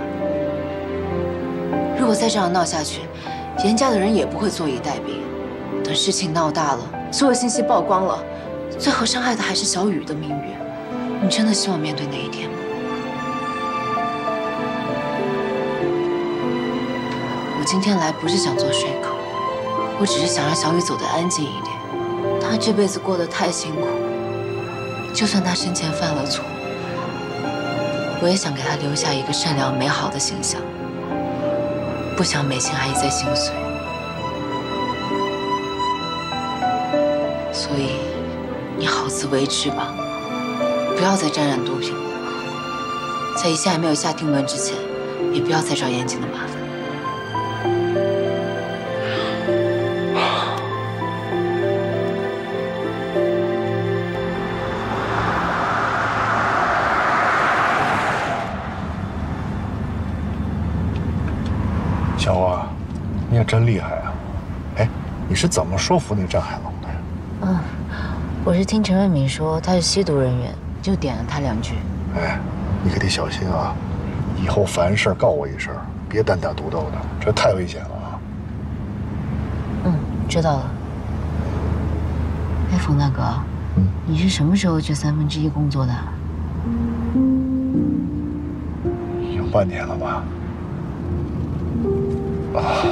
如果再这样闹下去，严家的人也不会坐以待毙。等事情闹大了，所有信息曝光了，最后伤害的还是小雨的命运。你真的希望面对那一天吗？我今天来不是想做说口，我只是想让小雨走得安静一点。她这辈子过得太辛苦，就算她生前犯了错，我也想给她留下一个善良美好的形象，不想每天还一再心碎。所以，你好自为之吧，不要再沾染毒品了。在一切还没有下定论之前，也不要再找严谨的麻烦。小欧啊，你也真厉害啊！哎，你是怎么说服那个战海龙的呀？我是听陈文敏说他是吸毒人员，就点了他2句。哎，你可得小心啊！以后凡事告我一声，别单打独斗的，这太危险了啊！知道了。哎，冯大哥，你是什么时候去1/3工作的？有半年了吧？啊，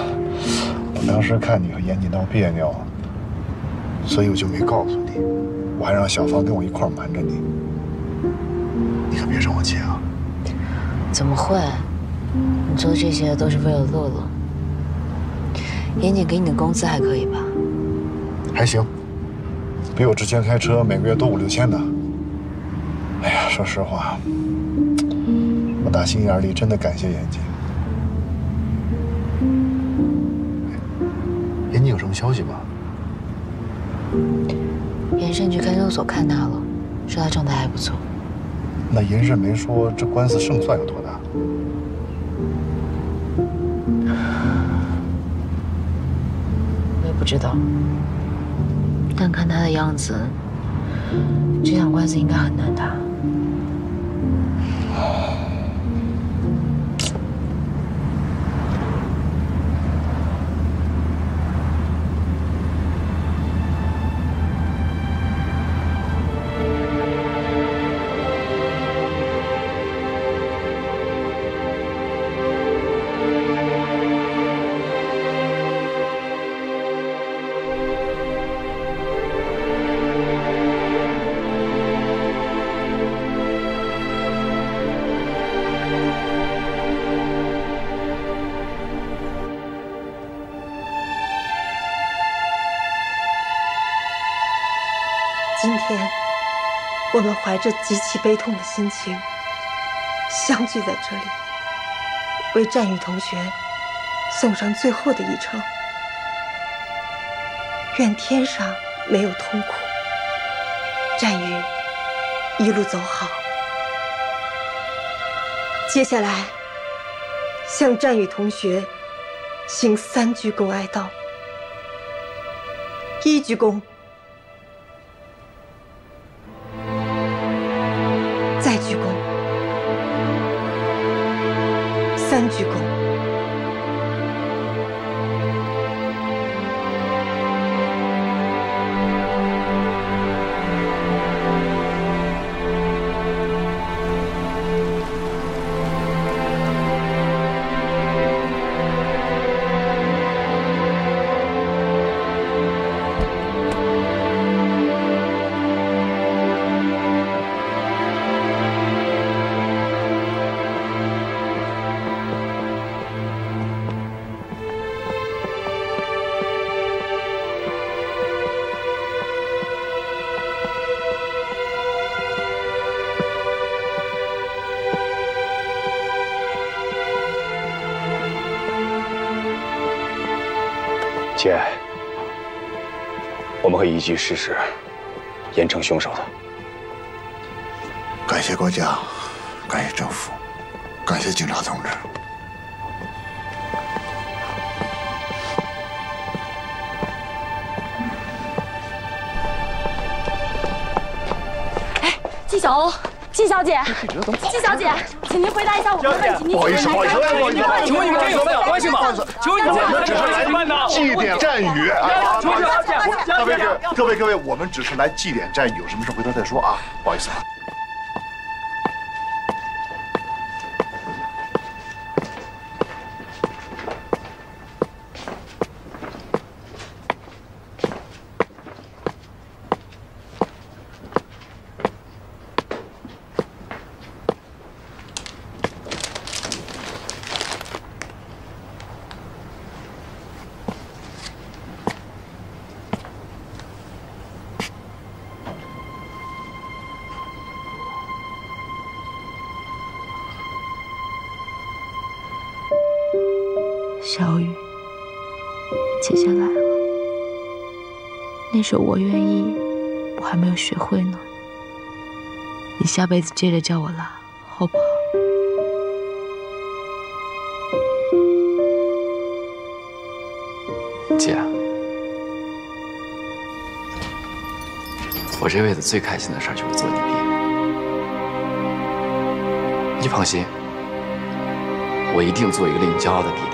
我当时看你和严谨闹别扭，所以我就没告诉你，我还让小芳跟我一块瞒着你。你可别生我气啊！怎么会？你做这些都是为了乐乐。严谨给你的工资还可以吧？还行，比我之前开车每个月多5、6千呢。哎呀，说实话，我打心眼里真的感谢严谨。严谨有什么消息吗？严慎去看守所看他了，说他状态还不错。那严慎没说这官司胜算有多大？我也不知道，但看他的样子，这场官司应该很难打。今天，我们怀着极其悲痛的心情相聚在这里，为战宇同学送上最后的一程。愿天上没有痛苦，战宇一路走好。接下来，向战宇同学行3鞠躬哀悼。1鞠躬。再鞠躬，3鞠躬。姐，我们会依据事实严惩凶手的。感谢国家，感谢政府，感谢警察同志。季小欧，季小姐，季小姐，请您回答一下我们的问题。不好意思，请问你们有没有关系吗？请问我们只是来祭奠战宇。各位，我们只是来祭奠战宇，有什么事回头再说啊，不好意思啊。小雨，姐姐来了。那首我愿意，我还没有学会呢。你下辈子接着叫我拉，好不好？姐，我这辈子最开心的事就是做你爹。你放心，我一定做一个令你骄傲的弟弟。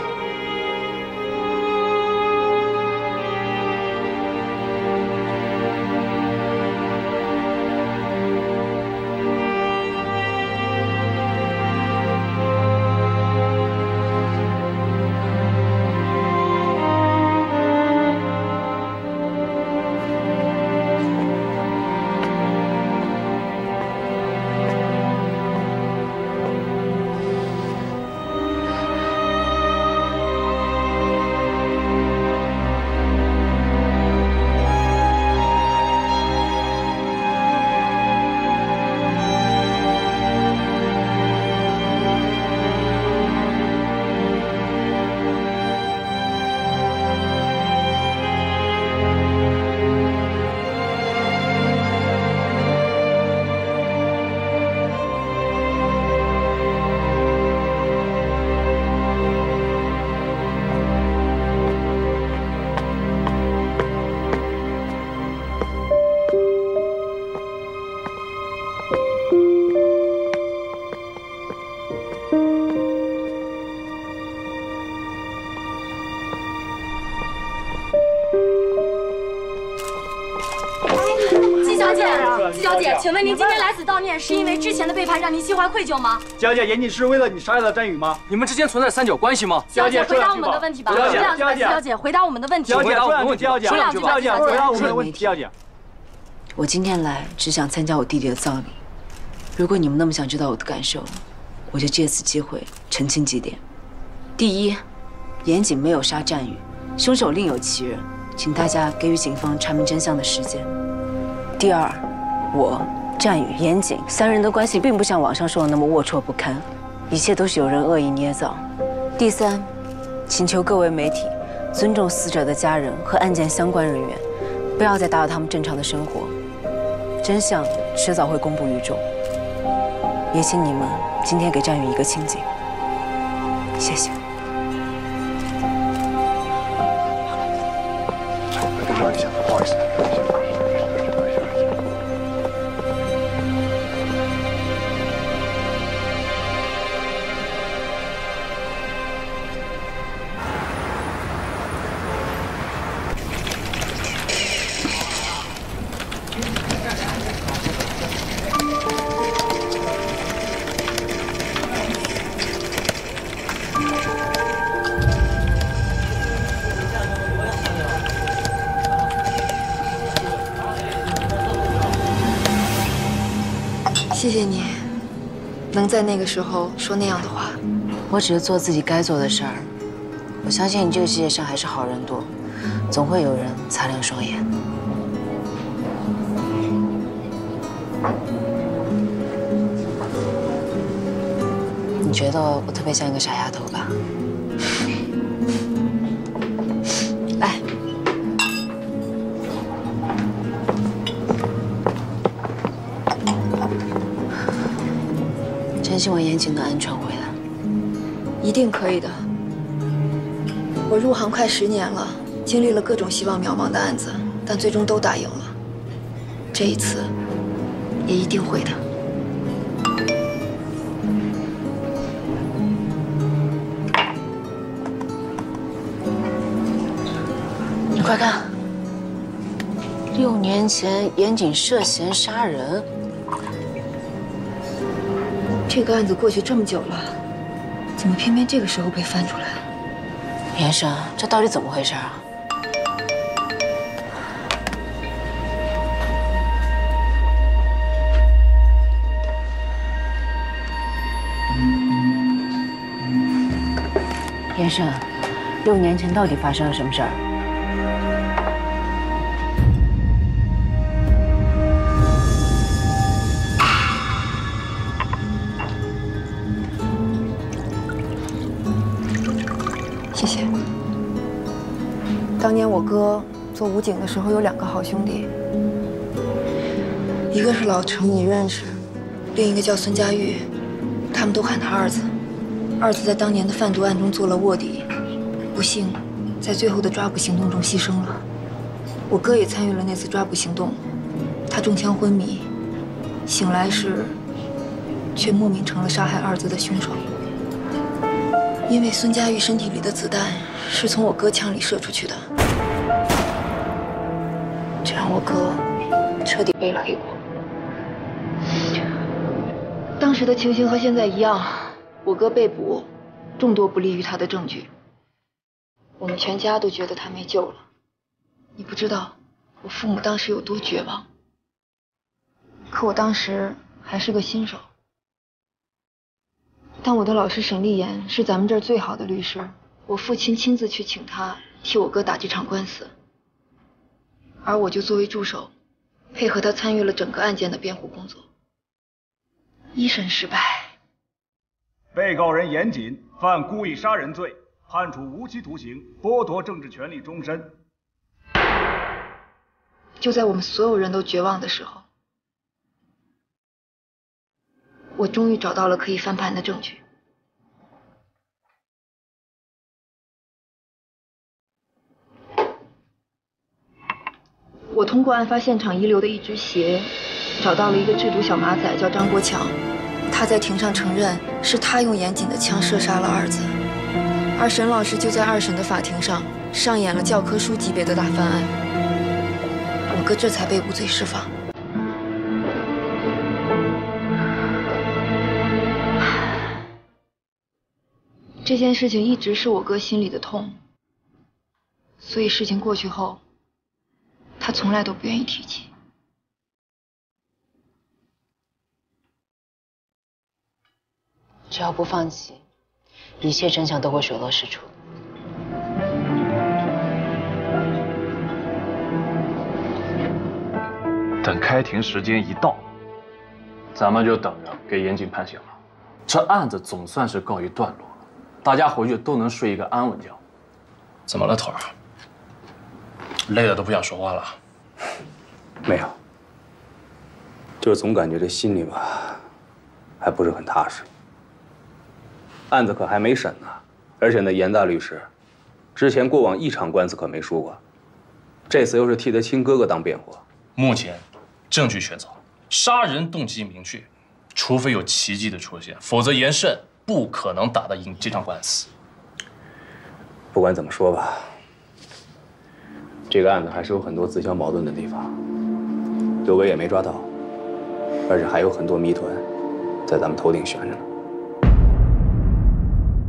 季小姐，请问您今天来此悼念，是因为之前的背叛让您心怀愧疚吗？季小姐，严谨是为了你杀害了詹宇吗？你们之间存在三角关系吗？季小姐，回答我们的问题吧。季小姐，回答我们的问题。季小姐，说两句。季小姐，回答我们的问题。季小姐，我今天来只想参加我弟弟的葬礼。如果你们那么想知道我的感受，我就借此机会澄清几点。第一，严谨没有杀战宇，凶手另有其人，请大家给予警方查明真相的时间。第二，我、战宇、严谨三人的关系并不像网上说的那么龌龊不堪，一切都是有人恶意捏造。第三，请求各位媒体尊重死者的家人和案件相关人员，不要再打扰他们正常的生活。真相迟早会公布于众，也请你们今天给战宇一个清静。谢谢。让一下，不好意思。谢谢你，能在那个时候说那样的话。我只是做自己该做的事儿。我相信这个世界上还是好人多，总会有人擦亮双眼。你觉得我特别像一个傻丫头吧？来。真希望严谨能安全回来。一定可以的。我入行快10年了，经历了各种希望渺茫的案子，但最终都打赢了。这一次，也一定会的。你快看，6年前严谨涉嫌杀人。这个案子过去这么久了，怎么偏偏这个时候被翻出来？严生，这到底怎么回事啊？严生，6年前到底发生了什么事儿？谢谢。当年我哥做武警的时候有2个好兄弟，一个是老程，你认识，另一个叫孙佳玉，他们都喊他二子。二子在当年的贩毒案中做了卧底，不幸在最后的抓捕行动中牺牲了。我哥也参与了那次抓捕行动，他中枪昏迷，醒来时却莫名成了杀害二子的凶手。因为孙佳玉身体里的子弹是从我哥枪里射出去的，这让我哥彻底背了黑锅。当时的情形和现在一样，我哥被捕，众多不利于他的证据，我们全家都觉得他没救了。你不知道我父母当时有多绝望，可我当时还是个新手。但我的老师沈立言是咱们这儿最好的律师，我父亲亲自去请他替我哥打这场官司，而我就作为助手，配合他参与了整个案件的辩护工作。一审失败，被告人严谨犯故意杀人罪，判处无期徒刑，剥夺政治权利终身。就在我们所有人都绝望的时候，我终于找到了可以翻盘的证据。我通过案发现场遗留的一只鞋，找到了一个制毒小马仔，叫张国强。他在庭上承认是他用严谨的枪射杀了二子，而沈老师就在2审的法庭上上演了教科书级别的大翻案。我哥这才被无罪释放。这件事情一直是我哥心里的痛，所以事情过去后，他从来都不愿意提起。只要不放弃，一切真相都会水落石出。等开庭时间一到，咱们就等着给严谨判刑了。这案子总算是告一段落了，大家回去都能睡一个安稳觉。怎么了，头儿？累的都不想说话了。没有，就是总感觉这心里吧，还不是很踏实。案子可还没审呢，而且那严大律师，之前过往一场官司可没输过，这次又是替他亲哥哥当辩护。目前证据确凿，杀人动机明确，除非有奇迹的出现，否则严胜不可能打得赢这场官司。不管怎么说吧，这个案子还是有很多自相矛盾的地方。刘伟也没抓到，而且还有很多谜团在咱们头顶悬着呢。